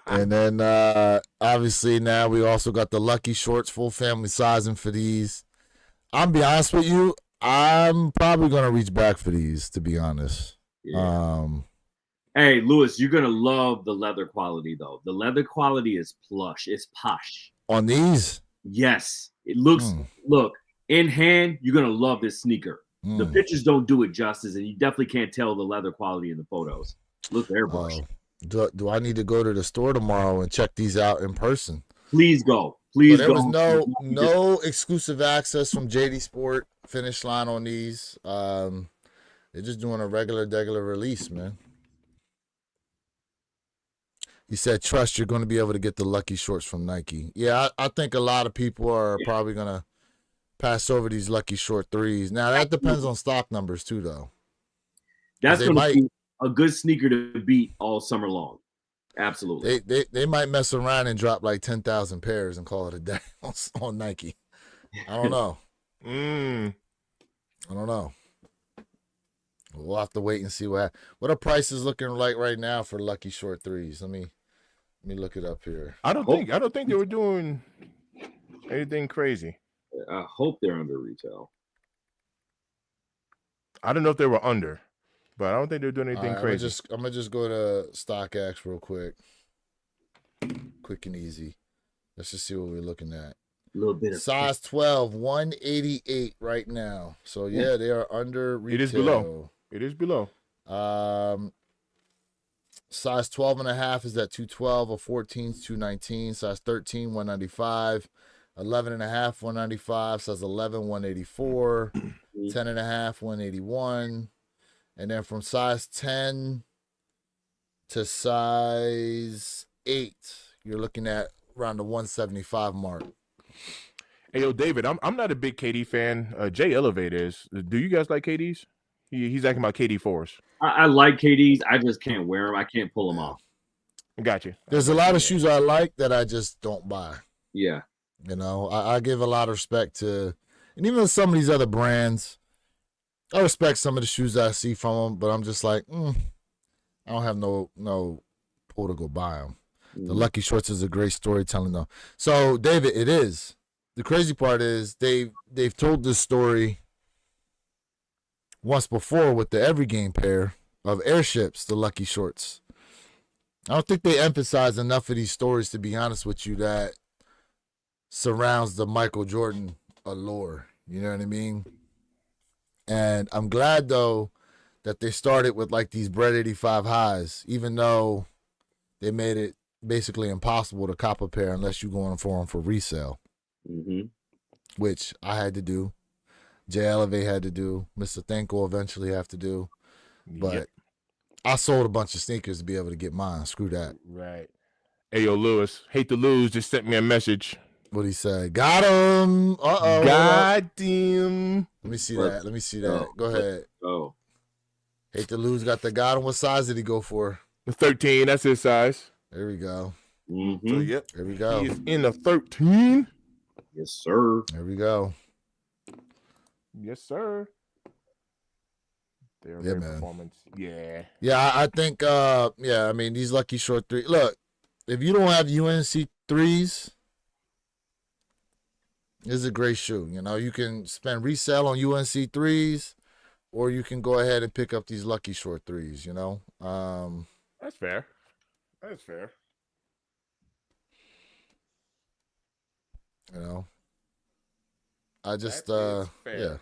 And then obviously now we also got the Lucky Shorts full family sizing for these. I'm be honest with you, I'm probably gonna reach back for these, to be honest. Yeah. Hey, Lewis, you're gonna love the leather quality though. The leather quality is plush. It's posh. On these? Yes. It looks look, in hand, you're gonna love this sneaker. The pictures don't do it justice, and you definitely can't tell the leather quality in the photos. Look airbrushed. Do I need to go to the store tomorrow and check these out in person? Please go. Please so there go. was no exclusive access from JD Sport Finish Line on these. They're just doing a regular release, man. He said, trust, you're going to be able to get the Lucky Shorts from Nike. Yeah, I think a lot of people are probably going to pass over these Lucky Short 3s. Now, that depends on stock numbers, too, though. That's going to be a good sneaker to beat all summer long. Absolutely. They might mess around and drop like 10,000 pairs and call it a day on Nike. I don't know. I don't know. We'll have to wait and see what are prices looking like right now for Lucky Short 3s. Let me look it up here. I don't think they were doing anything crazy. I hope they're under retail. I don't know if they were under, but I don't think they're doing anything crazy. I'm gonna just go to StockX real quick and easy. Let's just see what we're looking at. A little bit of size 12, 188 right now. So yeah, they are under retail. It is below. Size 12 and a half is at 212, a 14 is 219, size 13, 195, 11 and a half, 195, size 11, 184, 10 and a half, 181. And then from size 10 to size 8, you're looking at around the 175 mark. Hey, yo, David, I'm not a big KD fan. Jay Elevate is. Do you guys like KDs? He's acting about KD 4s. I like KDs. I just can't wear them. I can't pull them off. Got you. There's a lot of shoes I like that I just don't buy. Yeah. You know, I give a lot of respect to, and even some of these other brands, I respect some of the shoes that I see from them, but I'm just like, I don't have no pull to go buy them. The Lucky Shorts is a great storytelling, though. So, David, it is. The crazy part is they've told this story once before with the Every Game pair of airships, the Lucky Shorts. I don't think they emphasize enough of these stories, to be honest with you, that surrounds the Michael Jordan allure. You know what I mean? And I'm glad, though, that they started with like these Bread 85 highs, even though they made it basically impossible to cop a pair unless you're going for them for resale, which I had to do. Jay Elevate had to do. Mr. Thanko eventually have to do. But I sold a bunch of sneakers to be able to get mine. Screw that. Right. Hey, yo, Lewis, hate to lose, just sent me a message. What'd he say? Got him. Uh-oh. Got him. Let me see that. Go ahead. Oh. Hate to lose. Got him. What size did he go for? The 13. That's his size. There we go. So, yep. There we go. He is in the 13. Yes, sir. There we go. Yes, sir. They're man. Performance. Yeah. Yeah, I think, I mean, these Lucky Short 3. Look, if you don't have UNC 3s, this is a great shoe. You know, you can spend resale on UNC 3s, or you can go ahead and pick up these Lucky Short 3s, you know? That's fair. That's fair. You know, I just yeah.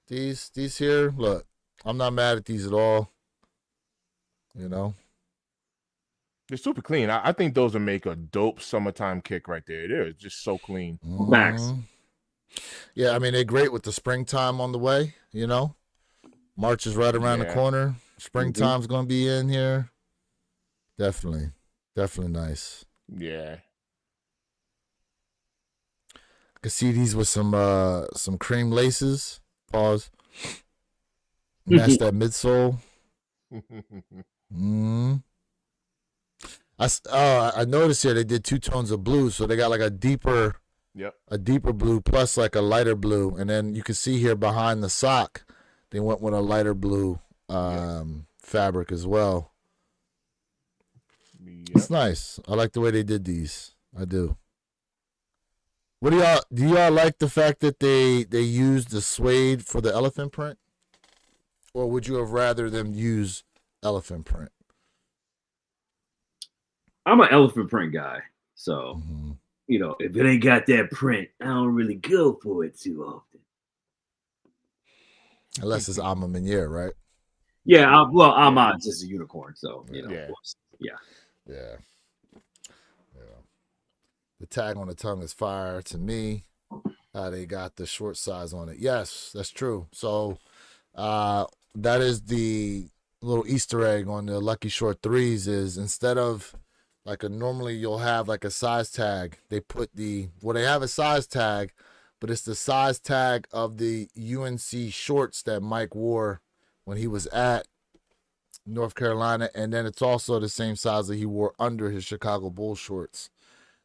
These here, look, I'm not mad at these at all. You know, they're super clean. I think those will make a dope summertime kick right there. They're just so clean. Max. Yeah, I mean, they're great with the springtime on the way. You know, March is right around the corner. Springtime's gonna be in here. Definitely nice. Yeah. I can see these with some cream laces. Pause. Match that midsole. I noticed here they did 2 tones of blue, so they got like a deeper blue plus like a lighter blue, and then you can see here behind the sock they went with a lighter blue fabric as well. It's nice. I like the way they did these. I do. What do y'all like the fact that they used the suede for the elephant print? Or would you have rather them use elephant print? I'm an elephant print guy. So, you know, if it ain't got that print, I don't really go for it too often. Unless it's Alma Meniere, right? Yeah, well, Ahmad's just a unicorn, so you know. Yeah. Yeah. Yeah. The tag on the tongue is fire to me. They got the short size on it. Yes, that's true. So that is the little Easter egg on the Lucky Short 3s is instead of like normally you'll have like a size tag, they have a size tag, but it's the size tag of the UNC shorts that Mike wore when he was at North Carolina, and then it's also the same size that he wore under his Chicago Bulls shorts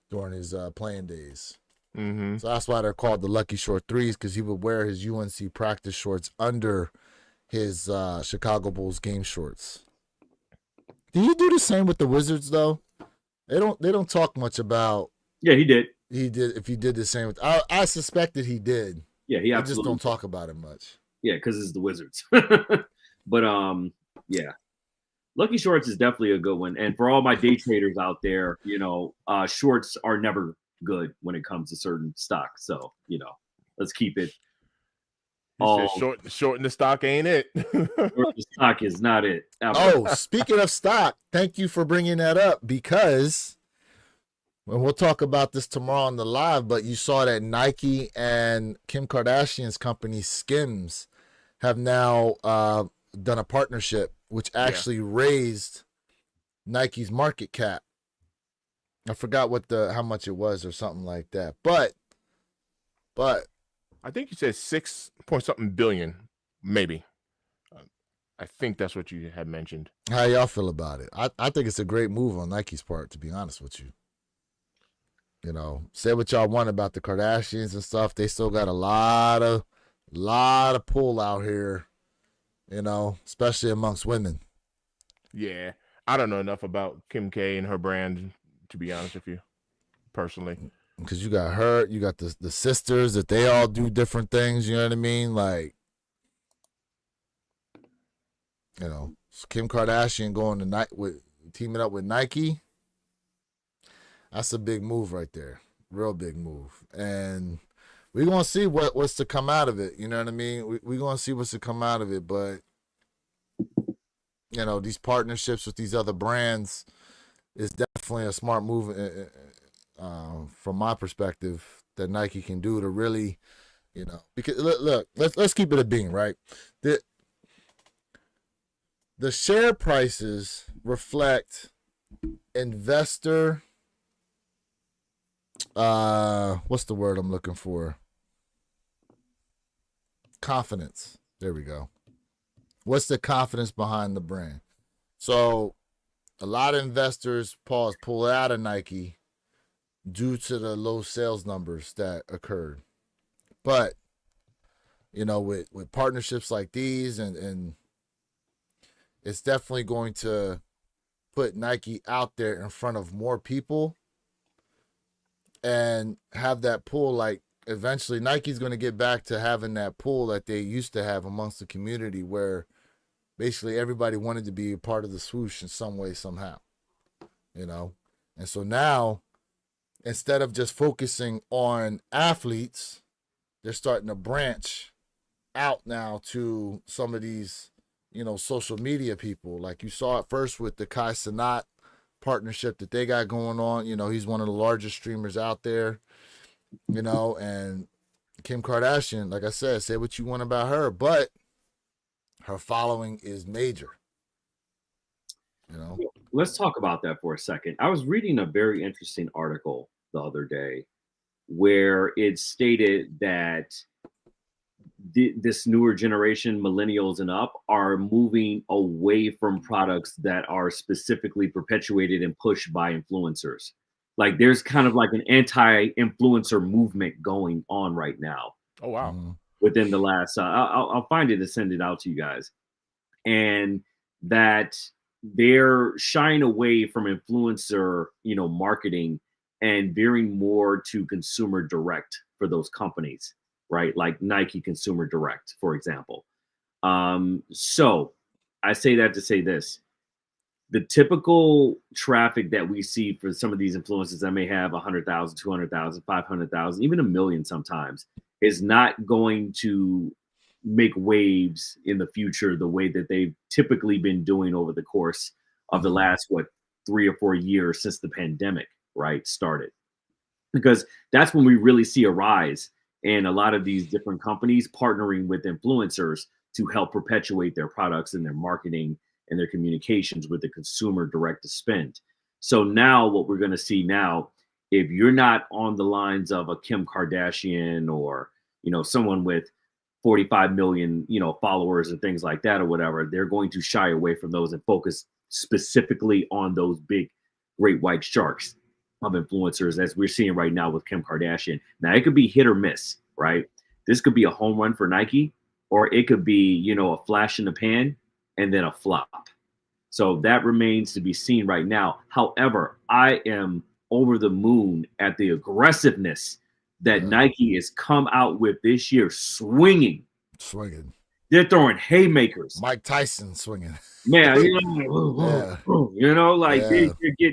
during his playing days. Mm-hmm. So that's why they're called the Lucky Short 3s, because he would wear his UNC practice shorts under his Chicago Bulls game shorts. Did he do the same with the Wizards though? They don't talk much about. Yeah, he did. He did. If he did the same with, I suspected he did. Yeah, he absolutely. Just don't talk about it much. Yeah, because it's the Wizards. But yeah, Lucky Shorts is definitely a good one. And for all my day traders out there, you know, shorts are never good when it comes to certain stocks. So you know, let's keep it. Short in the stock ain't it. Short the stock is not it. Oh, speaking of stock, thank you for bringing that up, because and we'll talk about this tomorrow on the live, but you saw that Nike and Kim Kardashian's company Skims have now done a partnership, which actually raised Nike's market cap. I forgot how much it was or something like that. But I think you said 6-point-something billion, maybe. I think that's what you had mentioned. How y'all feel about it? I think it's a great move on Nike's part, to be honest with you. You know, say what y'all want about the Kardashians and stuff. They still got a lot of pull out here, you know, especially amongst women. Yeah. I don't know enough about Kim K and her brand, to be honest with you, personally. Because you got her, you got the sisters that they all do different things, you know what I mean? Like, you know, Kim Kardashian going to teaming up with Nike. That's a big move right there. Real big move. And we're going to see what's to come out of it. You know what I mean? We're going to see what's to come out of it. But, you know, these partnerships with these other brands is definitely a smart move from my perspective that Nike can do to really, you know, because look, let's keep it a bean, right? The share prices reflect investor, what's the word I'm looking for? Confidence. There we go. What's the confidence behind the brand? So a lot of investors pull out of Nike due to the low sales numbers that occurred. But, you know, with partnerships like these and it's definitely going to put Nike out there in front of more people and have that pull. Like, eventually Nike's going to get back to having that pull that they used to have amongst the community, where basically everybody wanted to be a part of the swoosh in some way, somehow, you know? And so now, instead of just focusing on athletes, they're starting to branch out now to some of these, you know, social media people. Like you saw it first with the Kai Cenat partnership that they got going on. You know, he's one of the largest streamers out there, you know, and Kim Kardashian, like I said, say what you want about her, but her following is major, you know. Let's talk about that for a second. I was reading a very interesting article the other day where it stated that this newer generation, millennials and up, are moving away from products that are specifically perpetuated and pushed by influencers. Like there's kind of like an anti-influencer movement going on right now. Oh, wow. Within the last, I'll find it and send it out to you guys. And that they're shying away from influencer, you know, marketing and veering more to consumer direct for those companies, right? Like Nike Consumer Direct, for example. So I say that to say this. The typical traffic that we see for some of these influencers that may have 100,000, 200,000, 500,000, even 1 million sometimes, is not going to make waves in the future the way that they've typically been doing over the course of the last 3 or 4 years since the pandemic, right, started. Because that's when we really see a rise in a lot of these different companies partnering with influencers to help perpetuate their products and their marketing and their communications with the consumer direct to spend. So now what we're going to see now, if you're not on the lines of a Kim Kardashian or, someone with 45 million, followers and things like that or whatever, they're going to shy away from those and focus specifically on those big, great white sharks of influencers, as we're seeing right now with Kim Kardashian. Now, it could be hit or miss, right? This could be a home run for Nike, or it could be, a flash in the pan and then a flop. So that remains to be seen right now. However, I am over the moon at the aggressiveness that Nike has come out with this year, swinging. They're throwing haymakers. Mike Tyson swinging. Man, they're getting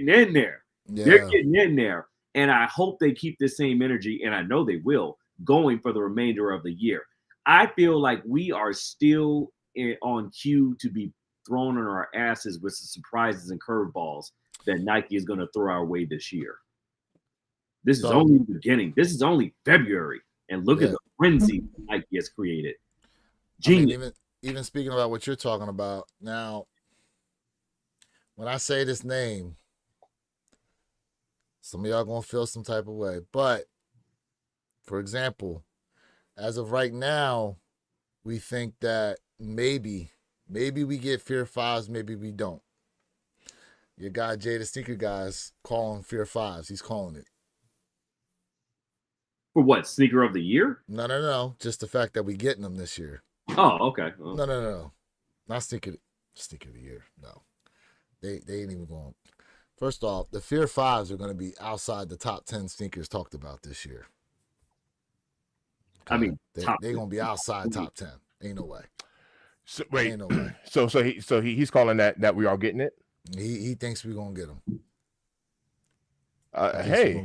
in there. Yeah. They're getting in there. And I hope they keep the same energy, and I know they will, going for the remainder of the year. I feel like we are still on cue to be thrown on our asses with some surprises and curveballs that Nike is going to throw our way this year. This is only the beginning. This is only February. And look at the frenzy Nike has created. Genius. I mean, even speaking about what you're talking about, now, when I say this name, some of y'all going to feel some type of way. But, for example, as of right now, we think that maybe we get Fear 5s, maybe we don't. Your guy, Jay the Sneaker Guy's calling Fear 5s. He's calling it. For what? Sneaker of the year? No. Just the fact that we getting them this year. Oh, okay. Oh. No. Not sneaker of the year. No. They ain't even going. First off, the Fear 5s are going to be outside the top 10 sneakers talked about this year. I mean, they're going to be outside top 10. Ain't no way. So, wait. Ain't no way. So he's calling that we are getting it? He thinks we're going to get them. Hey,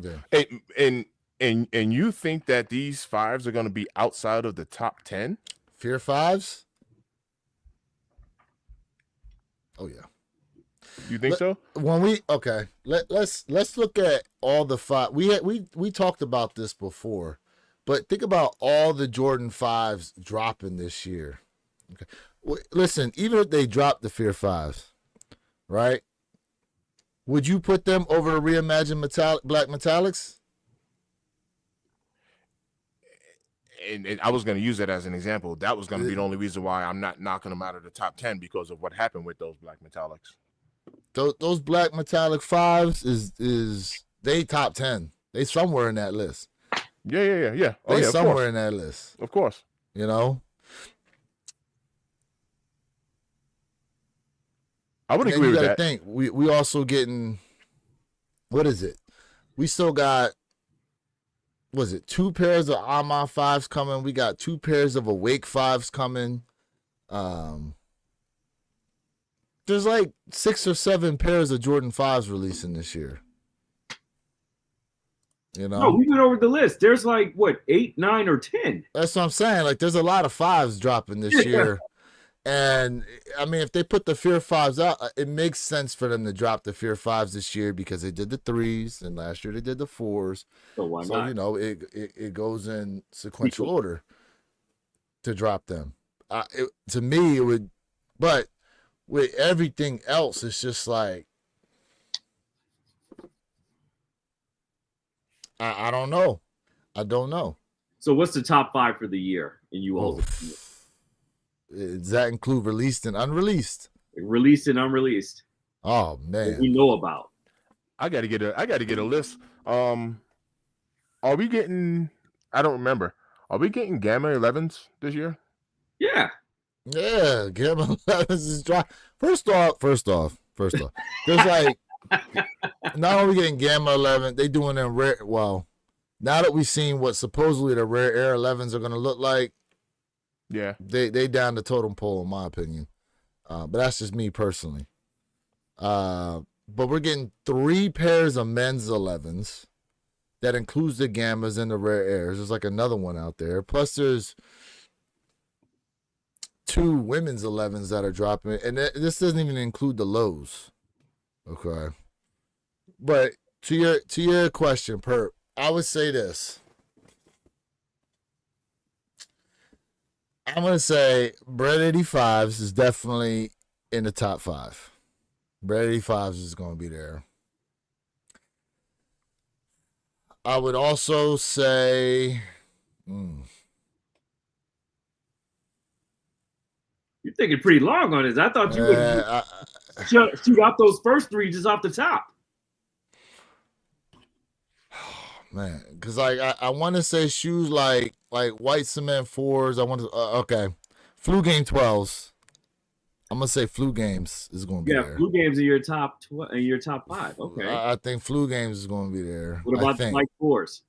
and you think that these 5s are going to be outside of the top 10? Fear 5s? Oh yeah. You think so? When let's look at all the 5. We talked about this before, but think about all the Jordan 5s dropping this year. Okay. Listen, even if they drop the Fear 5s, right? Would you put them over the reimagined black metallics? And I was going to use that as an example. That was going to be the only reason why I'm not knocking them out of the top 10, because of what happened with those black metallics. Those black metallic 5s is they top 10. They somewhere in that list. Yeah. They somewhere in that list. Of course. You know? I would agree with that. Think we also getting, what is it? We still got, was it 2 pairs of Armand 5s coming? We got 2 pairs of Awake 5s coming. There's like 6 or 7 pairs of Jordan 5s releasing this year. You know? No, we went over the list. There's like, 8, 9, or 10. That's what I'm saying. Like, there's a lot of 5s dropping this year. And, I mean, if they put the Fear 5s out, it makes sense for them to drop the Fear 5s this year because they did the 3s, and last year they did the 4s. So why not? You know, it goes in sequential order to drop them. To me, it would, but with everything else, it's just like, I don't know. I don't know. So what's the top 5 for the year in UO's opinion? Does that include released and unreleased? Released and unreleased. Oh man, what we know about. I gotta get a list. Are we getting? I don't remember. Are we getting Gamma 11s this year? Yeah. Yeah, Gamma 11s is dry. First off, there's like not only getting Gamma 11, they doing them rare. Well, now that we've seen what supposedly the rare Air 11s are gonna look like. Yeah, they down the totem pole in my opinion, but that's just me personally. But we're getting 3 pairs of men's 11s that includes the Gammas and the rare airs. There's like another one out there. Plus there's 2 women's 11s that are dropping, and this doesn't even include the lows. Okay, but to your question, Perp, I would say this. I'm gonna say Bread 85s is definitely in the top 5. Bread 85s is gonna be there. I would also say, You're thinking pretty long on this. I thought you would shoot out those first 3 just off the top. Man, because I want to say shoes like white cement 4s. I want to okay, Flu Game 12s. I'm gonna say Flu Games is gonna be there. Flu Games in your top 5. Okay, I think Flu Games is gonna be there. What about the Bike 4s?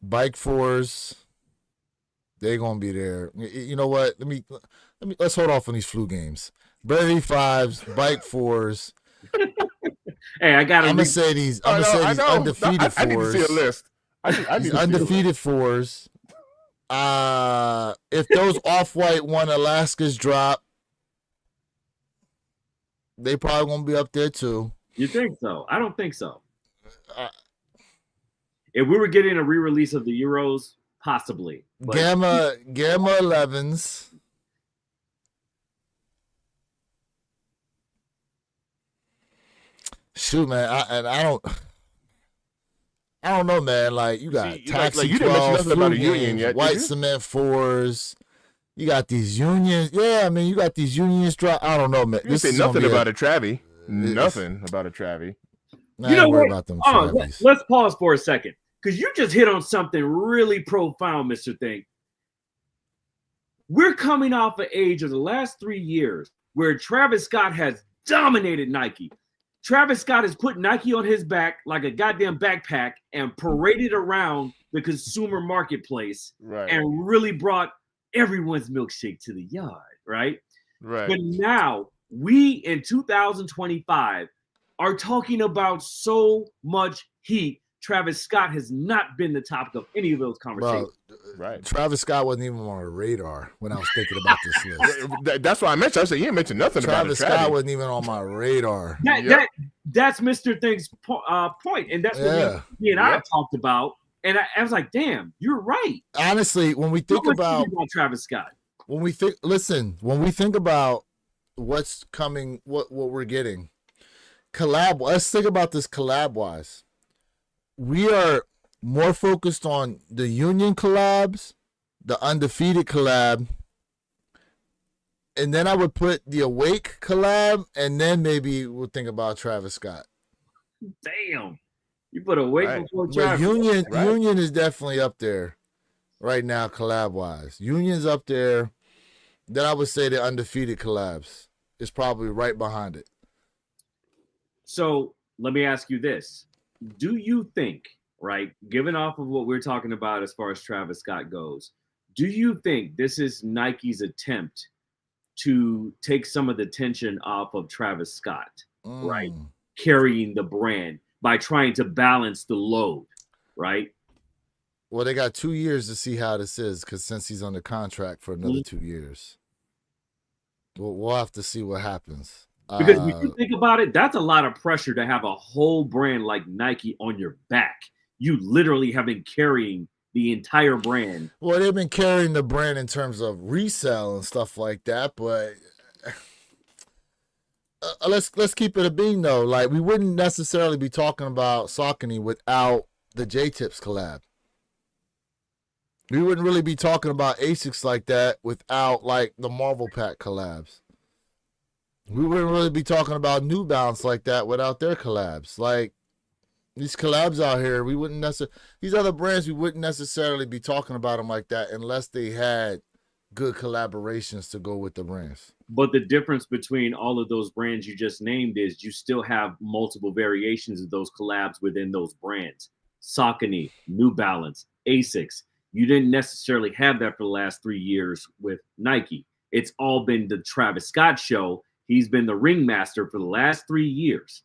Bike 4s, they're gonna be there. You know what? Let's hold off on these Flu Games. Bread 85s, Bike 4s. Hey, I'm gonna say these. I'm gonna say these undefeated 4s. I need to see a list. These undefeated 4s. If those Off-White 1 Alaskas drop, they probably gonna be up there too. You think so? I don't think so. If we were getting a re-release of the Euros, possibly. But... Gamma 11s. Shoot, man, I don't know, man. Like you got Taxi you didn't mention 12, nothing about a Union yet, White Cement 4s. You got these Unions. Yeah, I mean, you got these Unions drop. I don't know, man. You say nothing about a Travie. Nothing about a Travie. You know what? About them let's pause for a second, because you just hit on something really profound, Mr. Thing. We're coming off an age of the last 3 years where Travis Scott has dominated Nike. Travis Scott has put Nike on his back like a goddamn backpack and paraded around the consumer marketplace, and really brought everyone's milkshake to the yard, right? But now we in 2025 are talking about so much heat. Travis Scott has not been the topic of any of those conversations. Well, Travis Scott wasn't even on our radar when I was thinking about this list. That's why I mentioned. I said you didn't mention nothing about it. Travis Scott wasn't even on my radar. That's Mr. Thing's point, and that's what me and I talked about. And I was like, "Damn, you're right." Honestly, when we think about Travis Scott, when we think about what's coming, what we're getting, collab. Let's think about this collab wise. We are more focused on the Union collabs, the Undefeated collab, and then I would put the Awake collab, and then maybe we'll think about Travis Scott. Damn, you put Awake before Travis. Union is definitely up there right now, collab wise. Union's up there. Then I would say the Undefeated collabs is probably right behind it. So let me ask you this. Do you think, right, given off of what we're talking about as far as Travis Scott goes, do you think this is Nike's attempt to take some of the tension off of Travis Scott, right, carrying the brand by trying to balance the load, right? Well, they got 2 years to see how this is, because since he's under contract for another 2 years, we'll have to see what happens. Because when you think about it, that's a lot of pressure to have a whole brand like Nike on your back. You literally have been carrying the entire brand. Well, they've been carrying the brand in terms of resale and stuff like that, but let's keep it a bean though. Like, we wouldn't necessarily be talking about Saucony without the J-Tips collab. We wouldn't really be talking about Asics like that without like the Marvel Pack collabs. We wouldn't really be talking about New Balance like that without their collabs. Like, these collabs out here, we wouldn't necessarily, these other brands, we wouldn't necessarily be talking about them like that unless they had good collaborations to go with the brands. But the difference between all of those brands you just named is you still have multiple variations of those collabs within those brands. Saucony, New Balance, Asics. You didn't necessarily have that for the last 3 years with Nike. It's all been the Travis Scott show. He's been the ringmaster for the last 3 years.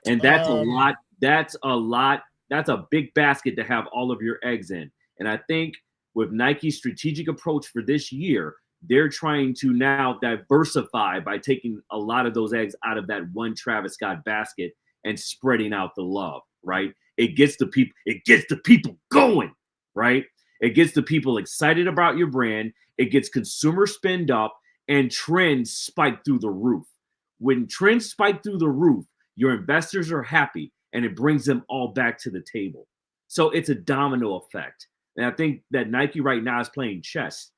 And that's a lot. That's a lot. That's a big basket to have all of your eggs in. And I think with Nike's strategic approach for this year, they're trying to now diversify by taking a lot of those eggs out of that one Travis Scott basket and spreading out the love, right? It gets the people going, right? It gets the people excited about your brand. It gets consumer spend up, and trends spike through the roof. When trends spike through the roof, your investors are happy, and it brings them all back to the table. So it's a domino effect. And I think that Nike right now is playing chess,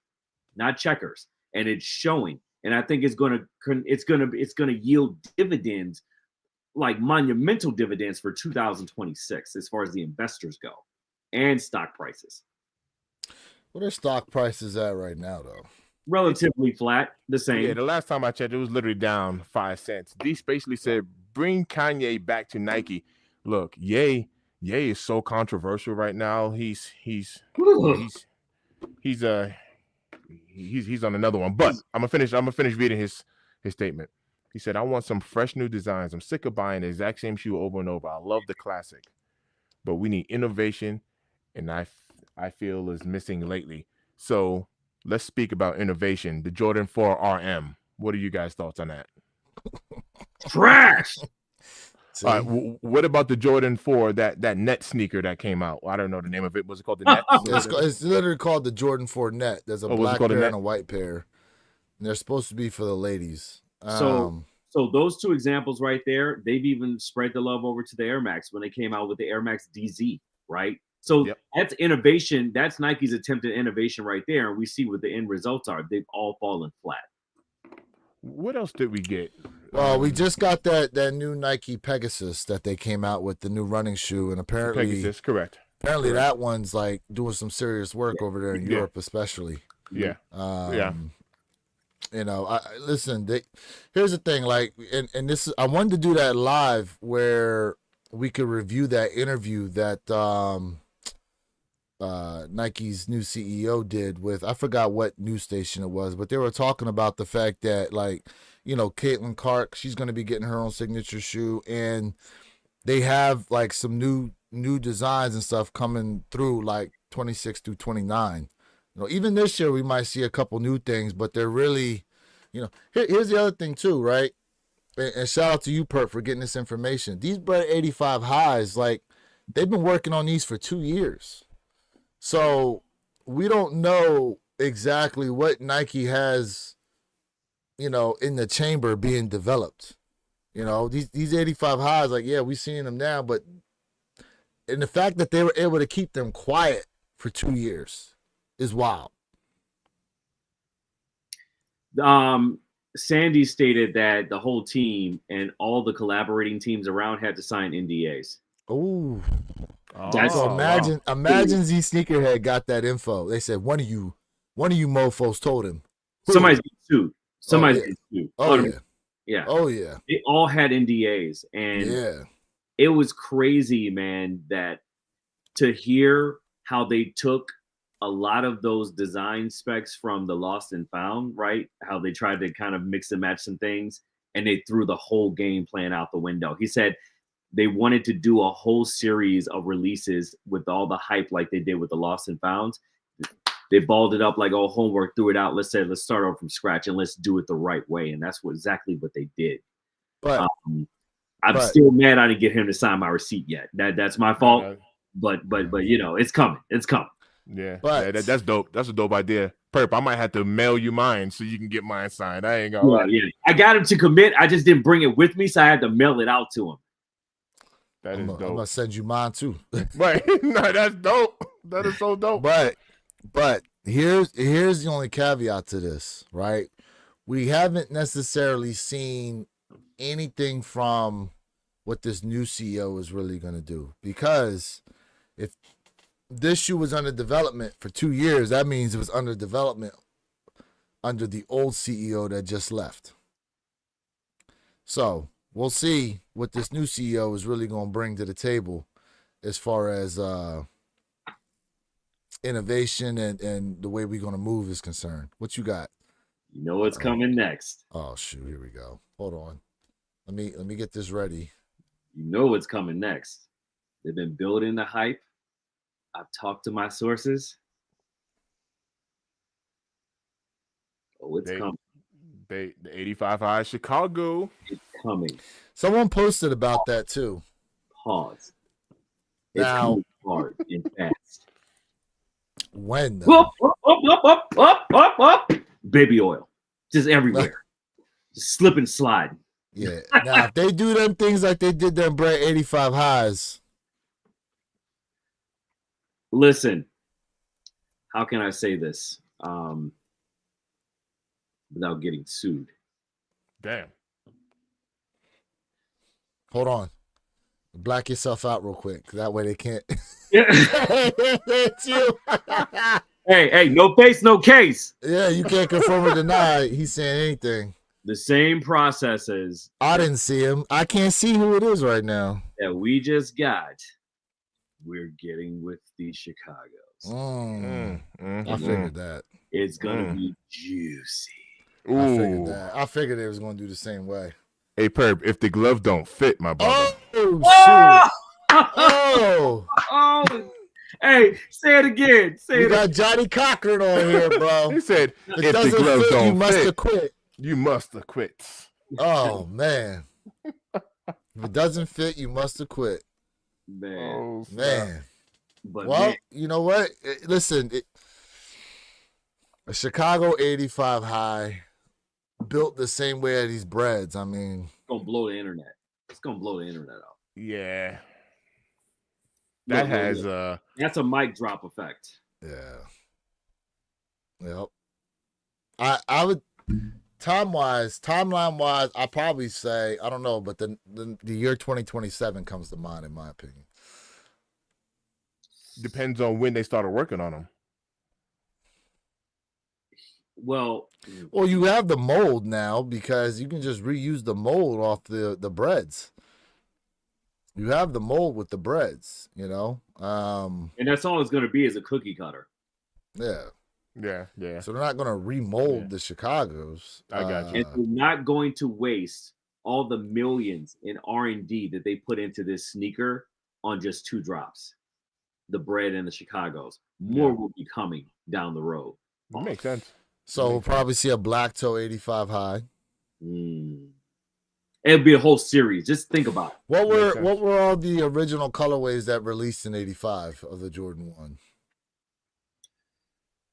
not checkers, and it's showing. And I think it's gonna yield dividends, like monumental dividends for 2026 as far as the investors go, and stock prices. What are stock prices at right now, though? Relatively flat, the same. Yeah, the last time I checked, it was literally down 5 cents. Deece basically said, "Bring Kanye back to Nike." Look, Ye is so controversial right now. He's on another one. But I'm gonna finish reading his statement. He said, "I want some fresh new designs. I'm sick of buying the exact same shoe over and over. I love the classic, but we need innovation, and I feel is missing lately." So let's speak about innovation. The Jordan 4 RM. What are you guys' thoughts on that? Trash. All right. What about the Jordan 4, that net sneaker that came out? I don't know the name of it. Was it called the net? It's literally called the Jordan 4 net. There's a black pair and a white pair. And they're supposed to be for the ladies. So those two examples right there, they've even spread the love over to the Air Max when they came out with the Air Max DZ, right? So That's innovation. That's Nike's attempted innovation right there. And we see what the end results are. They've all fallen flat. What else did we get? Well, we just got that new Nike Pegasus that they came out with, the new running shoe, and apparently Pegasus, correct. Apparently that one's like doing some serious work over there in Europe, especially. Yeah. You know, listen. Here's the thing, like, and this is, I wanted to do that live where we could review that interview that Nike's new CEO did with, I forgot what news station it was, but they were talking about the fact that, like, you know, Caitlin Clark, she's going to be getting her own signature shoe, and they have like some new designs and stuff coming through, like 26 through 29. You know, even this year we might see a couple new things, but they're really, you know, here's the other thing too, right? And shout out to you, Perp, for getting this information. These Bread 85 highs, like, they've been working on these for 2 years. So we don't know exactly what Nike has, you know, in the chamber being developed. You know, these 85 highs, like, yeah, we're seeing them now, but and the fact that they were able to keep them quiet for 2 years is wild. Sandy stated that the whole team and all the collaborating teams around had to sign NDAs. Ooh. So imagine Z Sneakerhead got that info. They said one of you mofos told him. Somebody's getting sued. Somebody's getting sued. Oh yeah. Yeah. Oh yeah. They all had NDAs, and it was crazy, man, that to hear how they took a lot of those design specs from the Lost and Found, right? How they tried to kind of mix and match some things, and they threw the whole game plan out the window. He said they wanted to do a whole series of releases with all the hype like they did with the Lost and Founds. They balled it up like, oh, homework, threw it out. Let's start over from scratch and let's do it the right way. And that's exactly what they did. But I'm still mad I didn't get him to sign my receipt yet. That's my fault. But you know, it's coming. It's coming. Yeah, but that's dope. That's a dope idea. Perp, I might have to mail you mine so you can get mine signed. I ain't gonna lie. Yeah. I got him to commit. I just didn't bring it with me, so I had to mail it out to him. That is dope. I'm gonna send you mine too. Right. No, that's dope. That is so dope. But here's the only caveat to this, right? We haven't necessarily seen anything from what this new CEO is really gonna do, because if this shoe was under development for 2 years, that means it was under development under the old CEO that just left. So we'll see what this new CEO is really going to bring to the table as far as innovation and the way we're going to move is concerned. What you got? You know what's coming next. Oh, shoot. Here we go. Hold on. Let me get this ready. You know what's coming next. They've been building the hype. I've talked to my sources. Oh, it's coming. The 85 high Chicago. It's coming. Someone posted about that too. Pause. It's coming hard and fast. When? Up. Baby oil. Just everywhere. Just slip and slide. Yeah. Now, if they do them things like they did them Brett 85 highs. Listen, how can I say this without getting sued? Damn. Hold on. Black yourself out real quick. That way they can't. Yeah. It's you. Hey, no face, no case. Yeah, you can't confirm or deny he's saying anything. The same processes. I didn't see him. I can't see who it is right now. That we just got. We're getting with the Chicagos. I figured that. It's going to be juicy. Ooh. I figured that. I figured they was going to do the same way. Hey, Perp, if the glove don't fit, my brother. Oh, shoot. Oh. Hey, say it again. We got Johnny Cochran on here, bro. He said, if the glove fit, don't you must fit, have quit. You must have quit. Oh, man. If it doesn't fit, you must have quit. Man. But well, you know what? Listen, a Chicago 85 high built the same way as these breads. I mean, it's gonna blow the internet. It's gonna blow the internet out. Yeah. That's a mic drop effect. Yeah. Yep. I would timeline wise, I probably say, I don't know, but the year 2027 comes to mind in my opinion. Depends on when they started working on them. Well, you have the mold now because you can just reuse the mold off the breads. You have the mold with the breads, you know. And that's all it's going to be is a cookie cutter. Yeah. So they're not going to remold the Chicagos. I got you. And they're not going to waste all the millions in R&D that they put into this sneaker on just 2 drops. The bread and the Chicagos. More will be coming down the road. That makes sense. So we'll probably see a black toe 85 high. It'll be a whole series. Just think about it. What were all the original colorways that released in 85 of the Jordan 1?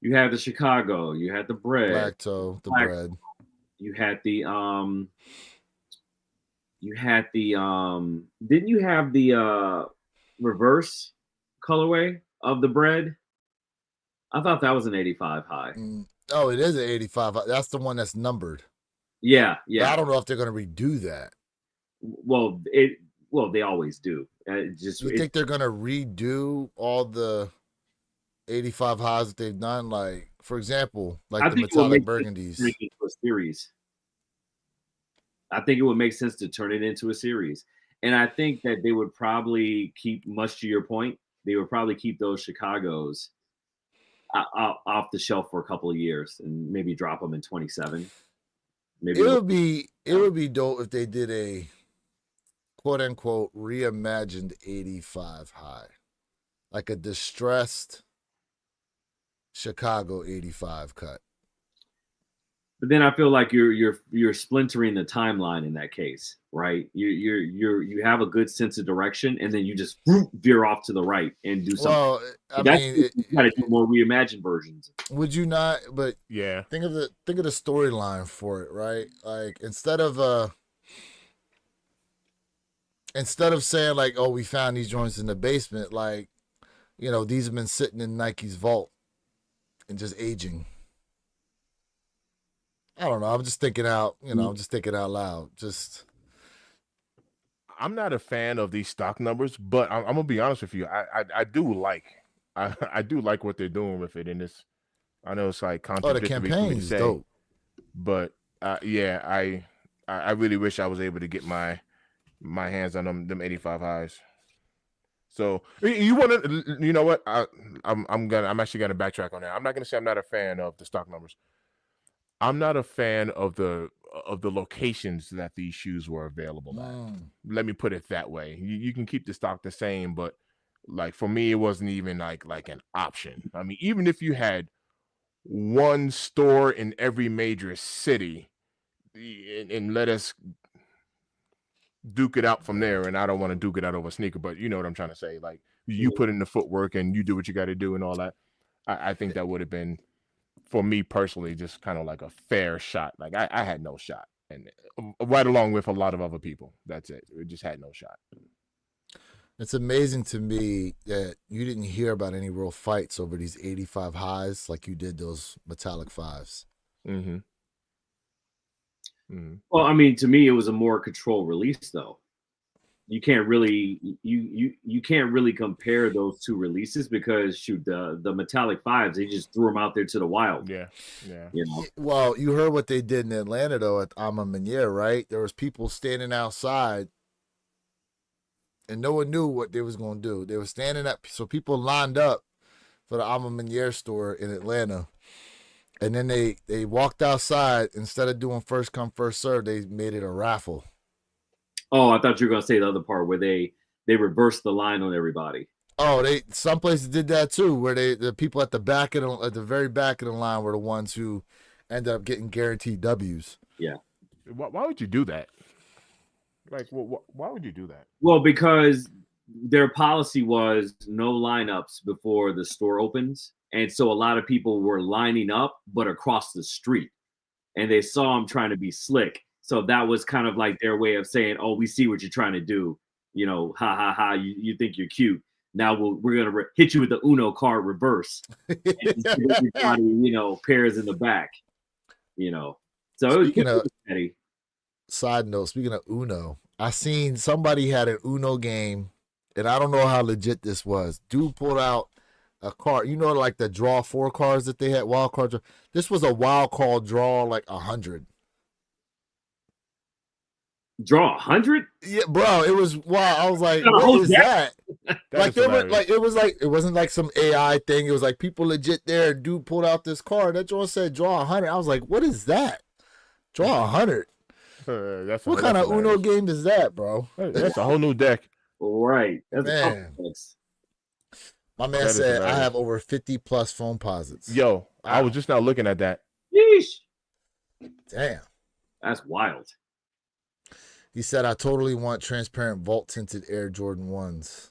You had the Chicago, you had the bread. Black toe, the bread. You had the didn't you have the reverse colorway of the bread? I thought that was an 85 high. Oh, it is an 85. That's the one that's numbered. Yeah. But I don't know if they're going to redo that. Well, they always do. You think they're going to redo all the 85 highs that they've done? Like, for example, like the metallic burgundies. A series. I think it would make sense to turn it into a series. And I think that they would probably keep, much to your point, they would probably keep those Chicagos off the shelf for a couple of years and maybe drop them in 27. Maybe it would be dope if they did a quote unquote reimagined 85 high, like a distressed Chicago 85 cut. But then I feel like you're splintering the timeline in that case, right? You have a good sense of direction, and then you just veer off to the right and do something. Well, I mean, you got to do more reimagined versions. Would you not? But yeah, think of the storyline for it, right? Like instead of saying like, oh, we found these joints in the basement, like, you know, these have been sitting in Nike's vault and just aging. I don't know. I'm just thinking out, I'm just thinking out loud. I'm not a fan of these stock numbers, but I'm gonna be honest with you. I do like what they're doing with it in this. I know it's like contradictory the campaign's dope. But I really wish I was able to get my hands on them 85 highs. So you want to, you know what? I'm actually gonna backtrack on that. I'm not gonna say I'm not a fan of the stock numbers. I'm not a fan of the locations that these shoes were available at. Let me put it that way. You can keep the stock the same, but like for me, it wasn't even like an option. I mean, even if you had one store in every major city and let us duke it out from there. And I don't want to duke it out over a sneaker, but you know what I'm trying to say. Like, you put in the footwork and you do what you got to do and all that. I think that would have been, for me personally, just kind of like a fair shot. Like, I had no shot, and right along with a lot of other people. That's it. We just had no shot. It's amazing to me that you didn't hear about any real fights over these 85 highs like you did those metallic 5s. Mm-hmm. Mm-hmm. Well, I mean, to me, it was a more controlled release, though. You can't really you can't really compare those two releases because shoot, the metallic 5s, they just threw them out there to the wild. Yeah. You know. Well, you heard what they did in Atlanta though at Ama Manier, right? There was people standing outside, and no one knew what they was gonna do. They were standing up, so people lined up for the Ama Manier store in Atlanta, and then they walked outside. Instead of doing first come first serve, they made it a raffle. Oh, I thought you were gonna say the other part where they reversed the line on everybody. Oh, some places did that too, where the people at the very back of the line were the ones who ended up getting guaranteed W's. Yeah. Why would you do that? Like, why would you do that? Well, because their policy was no lineups before the store opens, and so a lot of people were lining up, but across the street, and they saw them trying to be slick. So that was kind of like their way of saying, "Oh, we see what you're trying to do. You know, ha ha ha. You think you're cute. Now we're gonna hit you with the Uno card reverse, and everybody, you know, pairs in the back. You know, so it was petty." Side note: speaking of Uno, I seen somebody had an Uno game, and I don't know how legit this was. Dude pulled out a card, you know, like the draw 4 cards that they had, wild cards. This was a wild card draw, like 100. Draw 100? Yeah, bro, it was wild. I was like, what is that? Like, it wasn't like some AI thing. It was like people legit there. Dude pulled out this card. That draw said draw 100. I was like, what is that? Draw 100. What kind of Uno game is that, bro? That's a whole new deck. Right. That's man. My man said I have over 50 plus Foamposites. Yo, wow. I was just now looking at that. Yeesh. Damn. That's wild. He said, I totally want transparent vault tinted Air Jordan 1s.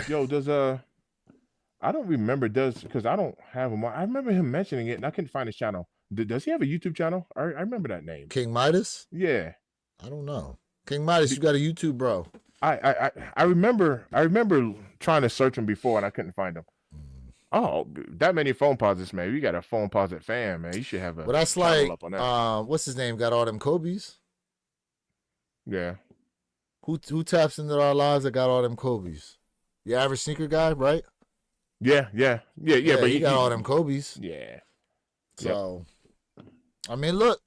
Yo, I don't remember, because I don't have him. I remember him mentioning it, and I couldn't find his channel. Does he have a YouTube channel? I remember that name. King Midas? Yeah. I don't know. King Midas, you got a YouTube, bro. I remember trying to search him before, and I couldn't find him. Oh, that many Foamposites, man. You got a Foamposite fan, man. You should have a. Well, that's like, up on that. What's his name? Got all them Kobe's? Yeah. Who taps into our lives that got all them Kobe's? The average sneaker guy, right? Yeah. But he got all them Kobe's. Yeah. So, I mean, look,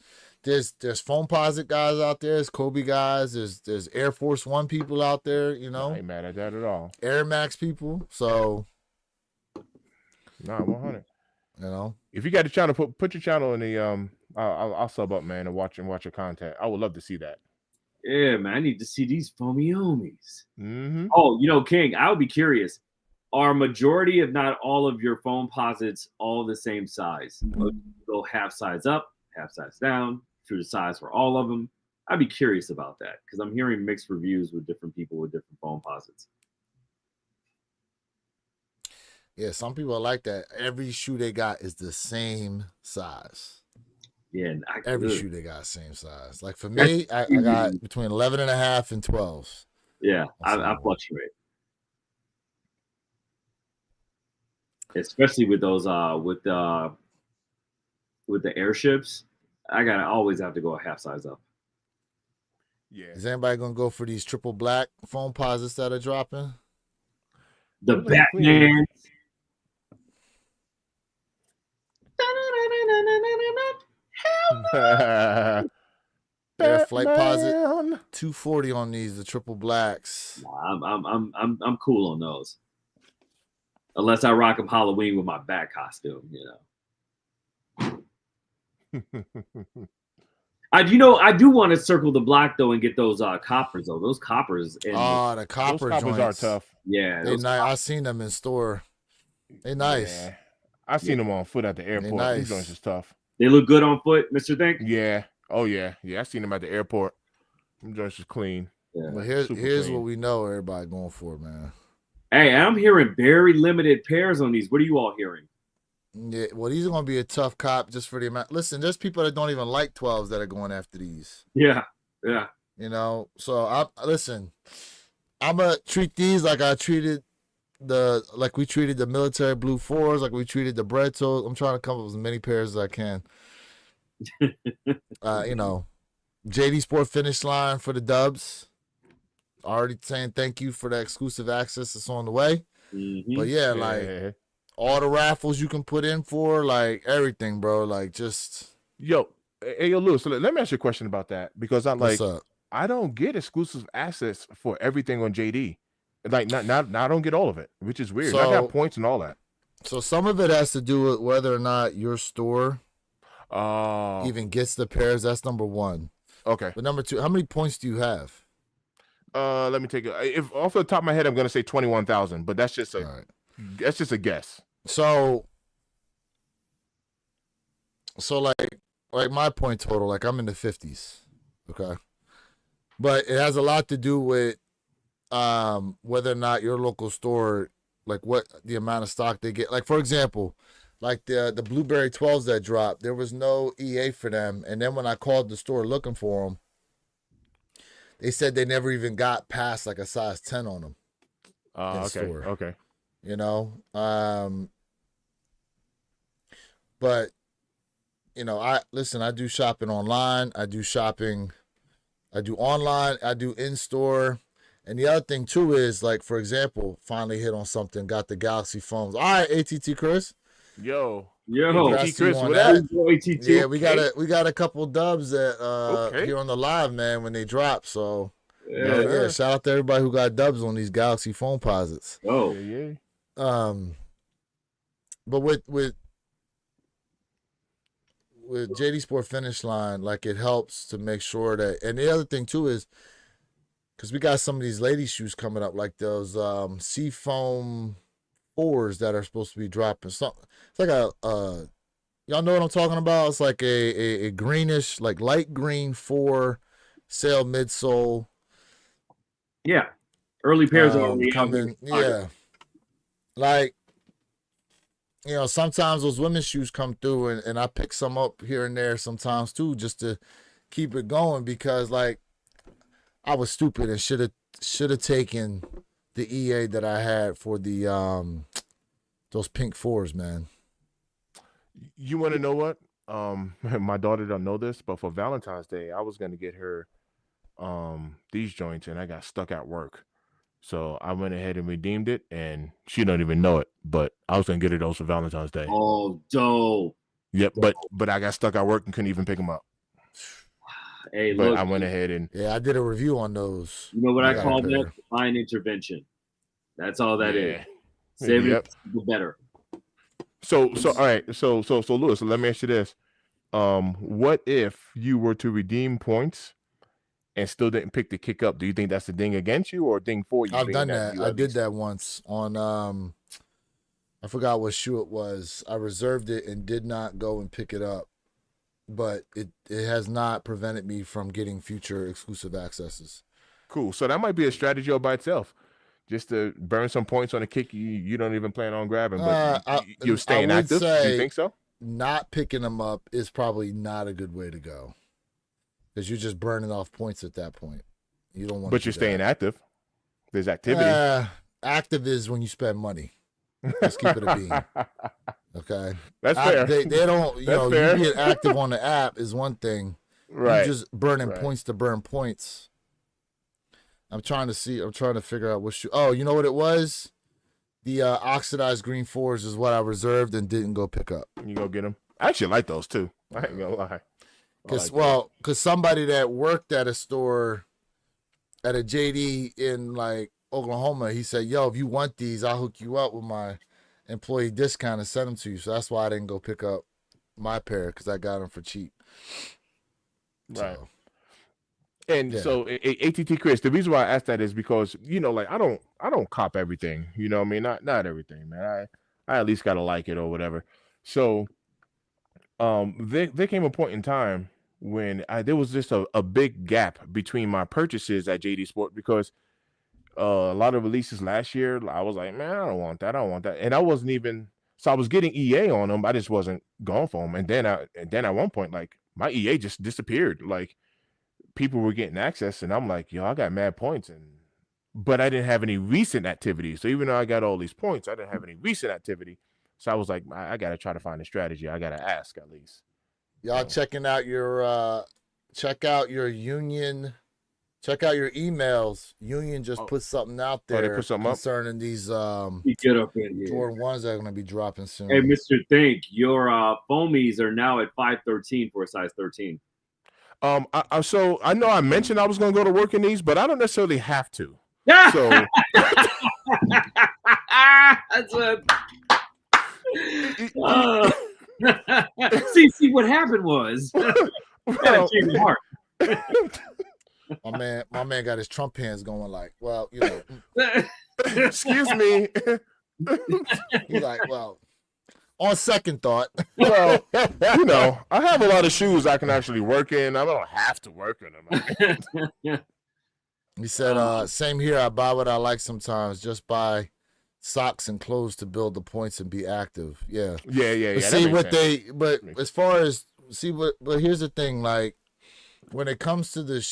there's Foamposite guys out there. There's Kobe guys. There's Air Force One people out there. You know, I ain't mad at that at all. Air Max people. So, 100. You know, if you got a channel, put your channel in the I'll sub up, man, and watch your content. I would love to see that. Yeah, man, I need to see these foamy homies. Mm-hmm. Oh, you know, King, I would be curious. Are majority, if not all, of your Foamposites all the same size? Go half size up, half size down, true to size for all of them? I'd be curious about that because I'm hearing mixed reviews with different people with different Foamposites. Yeah, some people are like that. Every shoe they got is the same size. Yeah, every shoe they got same size. Like for me, I got between 11.5 and 12. Yeah, I fluctuate. Especially with those with the airships, I always have to go a half size up. Yeah. Is anybody gonna go for these triple black Foamposites that are dropping? The Batman. Air Flight Posit 240 on these, the triple blacks. I'm cool on those. Unless I rock them Halloween with my bat costume, you know. I do want to circle the block though and get those coppers though. Those coppers. The copper those coppers joints are tough. Yeah, I seen them in store. They nice. Yeah. I seen them on foot at the airport. Nice. These joints is tough. They look good on foot, Mr. Think? Yeah. Oh yeah. Yeah. I seen them at the airport. Them joints is clean. Yeah. But here's clean. What we know everybody going for, man. Hey, I'm hearing very limited pairs on these. What are you all hearing? Yeah, well, these are going to be a tough cop just for the amount. Listen, there's people that don't even like 12s that are going after these. Yeah, yeah. You know, so I'm gonna treat these like I treated we treated the military blue 4s, like we treated the bread toes. I'm trying to come up with as many pairs as I can. You know, JD Sport Finish Line for the dubs. Already saying thank you for the exclusive access that's on the way. Mm-hmm. But yeah, like all the raffles you can put in for, like everything, bro. Like just yo, Lewis. So let me ask you a question about that, because I'm like, I don't get exclusive access for everything on JD. Like not I don't get all of it, which is weird. So, I got points and all that. So some of it has to do with whether or not your store even gets the pairs. That's number one. Okay. But number two, how many points do you have? Let me take it. If off the top of my head, I'm gonna say 21,000, but that's just that's just a guess. So like my point total, like I'm in the 50s. Okay. But it has a lot to do with whether or not your local store, like what the amount of stock they get. Like for example, like the Blueberry 12s that dropped, there was no EA for them, and then when I called the store looking for them, they said they never even got past like a size 10 on them. Okay. Store. Okay. You know, but you know, I do shopping online. I do online. I do in store. And the other thing too is, like, for example, finally hit on something. Got the Galaxy phones. All right, ATT Chris. Yo, ATT Chris, what that? Yeah, we got a couple dubs that here on the live, man, when they drop. So yeah, shout out to everybody who got dubs on these Galaxy Foamposites. Oh, yeah. But with JD Sport Finish Line, like, it helps to make sure that, and the other thing too is, because we got some of these lady shoes coming up, like those Seafoam 4s that are supposed to be dropping. It's like y'all know what I'm talking about? It's like a greenish, like light green 4 sail midsole. Yeah, early pairs are coming. Yeah, like, you know, sometimes those women's shoes come through, and I pick some up here and there sometimes too, just to keep it going, because like I was stupid and should have taken the EA that I had for the those pink 4s, man. You want to know what? My daughter don't know this, but for Valentine's Day, I was gonna get her these joints, and I got stuck at work. So I went ahead and redeemed it, and she don't even know it. But I was gonna get her those for Valentine's Day. Oh, dope. Yep, but I got stuck at work and couldn't even pick them up. Hey, but look, I went ahead and I did a review on those. You know what I call that? Divine intervention. That's all that is. Save it better. So all right. So Lewis, let me ask you this: what if you were to redeem points and still didn't pick the kick up? Do you think that's a ding against you or a ding for you? I've done that. I did that once on I forgot what shoe it was. I reserved it and did not go and pick it up, but it has not prevented me from getting future exclusive accesses. Cool. So that might be a strategy all by itself, just to burn some points on a kick you don't even plan on grabbing, but you're staying active. Do you think so? Not picking them up is probably not a good way to go, because you're just burning off points at that point. You don't want. But you're staying active. There's activity. Active is when you spend money. Let's keep it a beam. Okay, that's fair. They don't. You know, you being active on the app is one thing. Right. You're just burning points to burn points. I'm trying to figure out what shoe. Oh, you know what it was? The oxidized green 4s is what I reserved and didn't go pick up. You go get them. I actually like those too. I ain't gonna lie. Because somebody that worked at a store at a JD in like Oklahoma, he said, "Yo, if you want these, I'll hook you up with my employee discount and send them to you." So that's why I didn't go pick up my pair, because I got them for cheap. Right. And so ATT Chris, the reason why I asked that is because, you know, like I don't cop everything. You know what I mean? Not everything, man. I at least gotta like it or whatever. So there came a point in time when there was just a big gap between my purchases at JD Sport because a lot of releases last year, I was like, man, I don't want that. I don't want that. And I wasn't even, so I was getting EA on them. I just wasn't going for them. And then at one point, like my EA just disappeared. Like people were getting access and I'm like, yo, I got mad points but I didn't have any recent activity. So even though I got all these points, I didn't have any recent activity. So I was like, I got to try to find a strategy. I got to ask at least. Y'all checking out your, check out your Union. Check out your emails. Union just put something out there they put something concerning these get up in here. Jordan 1s that are going to be dropping soon. Hey, Mr. Think, your foamies are now at 513 for a size 13. So I know I mentioned I was going to go to work in these, but I don't necessarily have to. So that's what. See what happened was. My man got his Trump hands going like, well, you know. Excuse me. He's like, well, on second thought. Well, you know, I have a lot of shoes I can actually work in. I don't have to work in them. He said, same here. I buy what I like sometimes. Just buy socks and clothes to build the points and be active. Yeah. Yeah. But as far as, but here's the thing, like, when it comes to the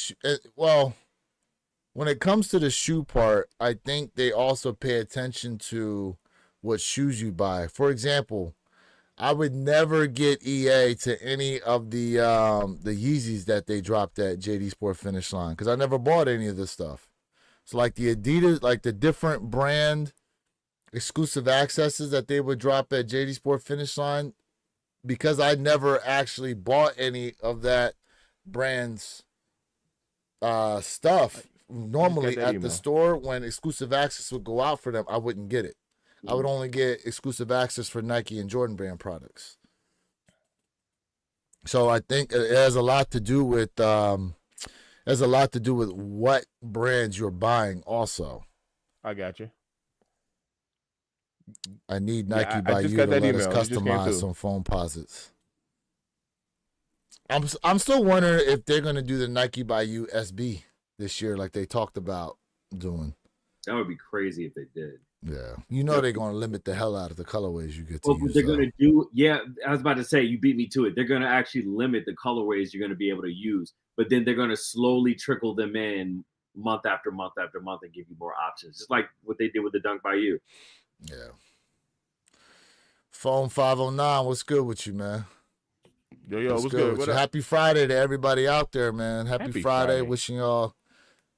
shoe part, I think they also pay attention to what shoes you buy. For example, I would never get EA to any of the Yeezys that they dropped at JD Sport Finish Line because I never bought any of this stuff. So like the Adidas, like the different brand exclusive accesses that they would drop at JD Sport Finish Line, because I never actually bought any of that brand's stuff. Normally at the store, when exclusive access would go out for them, I wouldn't get it. I would only get exclusive access for Nike and Jordan brand products. So I think it has a lot to do with what brands you're buying also. I got you. I need Nike by you to let us customize some Foamposites. I'm still wondering if they're going to do the Nike by you SB this year like they talked about doing. That would be crazy if they did. Yeah. You know they're going to limit the hell out of the colorways you get to use. They're going to do, I was about to say, you beat me to it. They're going to actually limit the colorways you're going to be able to use, but then they're going to slowly trickle them in month after month after month and give you more options, just like what they did with the Dunk by You. Yeah. Foam 509, what's good with you, man? Yo, what's good with you? Happy Friday to everybody out there, man. Happy Friday. Wishing y'all,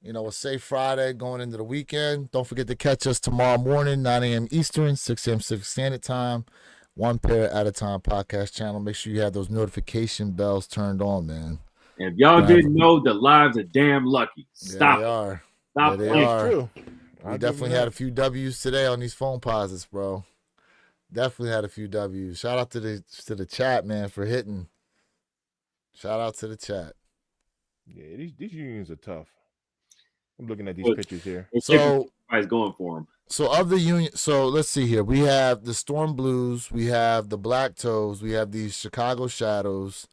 a safe Friday going into the weekend. Don't forget to catch us tomorrow morning, 9 a.m. Eastern, 6 a.m. Pacific Standard Time. One Pair at a Time podcast channel. Make sure you have those notification bells turned on, man. And if y'all didn't know, the lives are damn lucky. Stop. They are. Stop. They are. True. We definitely had a few W's today on these Foamposites, bro. Definitely had a few W's. Shout out to the chat, man, for hitting. Shout out to the chat. Yeah, these unions are tough. I'm looking at these pictures here. So everybody's going for them. So of the union, so let's see here. We have the Storm Blues, we have the Black Toes, we have these Chicago Shadows,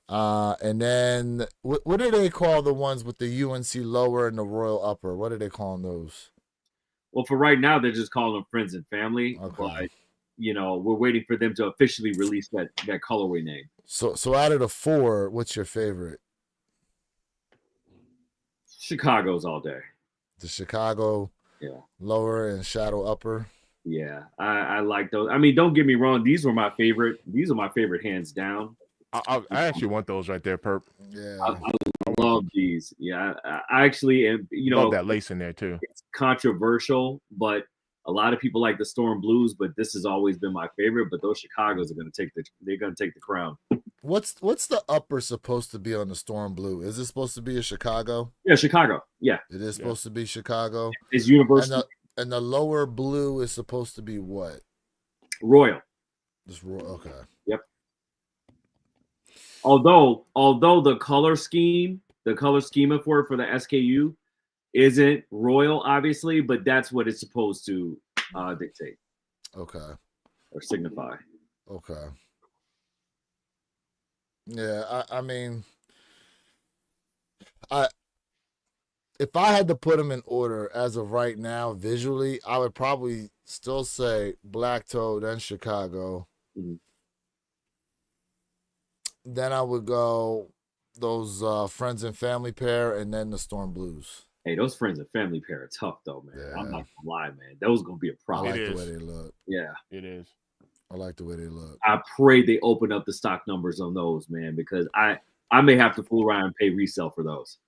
and then what do they call the ones with the UNC lower and the Royal upper? What are they calling those? Well, for right now, they're just calling them Friends and Family. Okay. But, we're waiting for them to officially release that colorway name. So out of the four, what's your favorite? Chicago's all day. The Chicago lower and Shadow upper. Yeah, I like those. I mean, don't get me wrong. These are my favorite hands down. I actually want those right there, Perp. Yeah. I love these. Yeah, I actually am, love that lace in there too. It's controversial, but a lot of people like the Storm Blues, but this has always been my favorite. But those Chicagos are going to take the crown. What's the upper supposed to be on the Storm Blue? Is it supposed to be a Chicago? Yeah, Chicago. Yeah, it is supposed to be Chicago. It's universal. And the lower blue is supposed to be what? Royal. Just Royal. Okay. Yep. Although the color schema for the SKU isn't royal, obviously, but that's what it's supposed to dictate. Okay. or signify. Okay. Yeah, I mean, if I had to put them in order as of right now, visually, I would probably still say Black Toe, then Chicago. Mm-hmm. Then I would go those Friends and Family pair, and then the Storm Blues. Hey, those Friends and Family pair are tough though, man. Yeah. I'm not gonna lie, man. Those gonna be a problem. I like the way they look. Yeah, it is. I like the way they look. I pray they open up the stock numbers on those, man, because I may have to fool around and pay resale for those.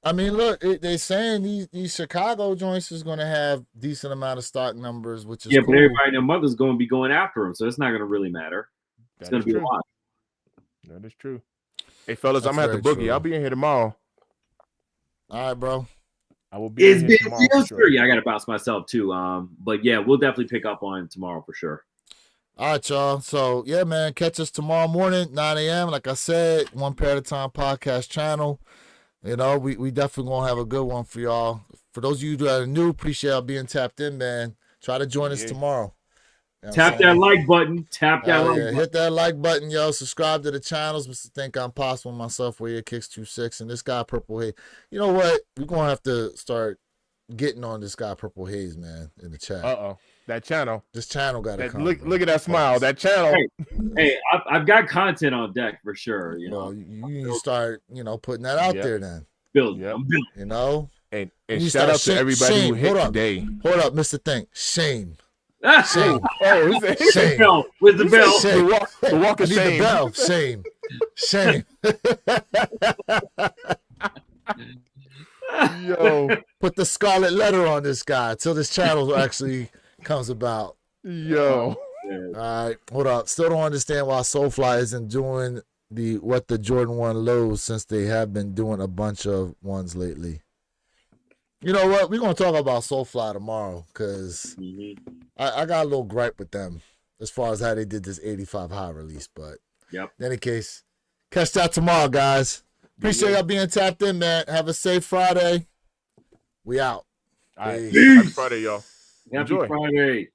I mean, look, they're saying these Chicago joints is going to have decent amount of stock numbers, which is cool. But everybody and their mother's going to be going after them, so it's not going to really matter. It's going to be a lot. That is true. Hey, fellas, I'm going to have to boogie. True. I'll be in here tomorrow. All right, bro. I will be in here tomorrow. Sure. Yeah, I got to bounce myself too. But yeah, we'll definitely pick up on tomorrow for sure. All right, y'all. So, yeah, man, catch us tomorrow morning, 9 a.m. Like I said, One Pair at a Time podcast channel. You know, we definitely going to have a good one for y'all. For those of you that are new, appreciate y'all being tapped in, man. Try to join us tomorrow. You know Tap that like button. Tap that like button. Hit that like button, yo. Subscribe to the channels. Mr. Think I'm Possible, myself, Where Your Kicks 26, and this guy, Purple Haze. You know what? We're going to have to start getting on this guy, Purple Haze, man, in the chat. Uh-oh. That channel. This channel got to come. Look at that smile. That channel. Hey, I've got content on deck for sure. You know, you start, putting that out there then. Build. Yep. You know? And shout out to everybody who hit today. Hold up, Mr. Think. Shame. Shame. Oh, shame. With the bell. Shame. The walk of shame. The bell. Shame. Shame. Yo. Put the scarlet letter on this guy until this channel actually comes about. Yo. All right. Hold up. Still don't understand why Soulfly isn't doing what the Jordan 1 lows, since they have been doing a bunch of ones lately. You know what? We're going to talk about Soulfly tomorrow, because I got a little gripe with them as far as how they did this 85 high release. But in any case, catch that tomorrow, guys. Appreciate y'all being tapped in, man. Have a safe Friday. We out. All right. Happy Friday, y'all. Happy Friday.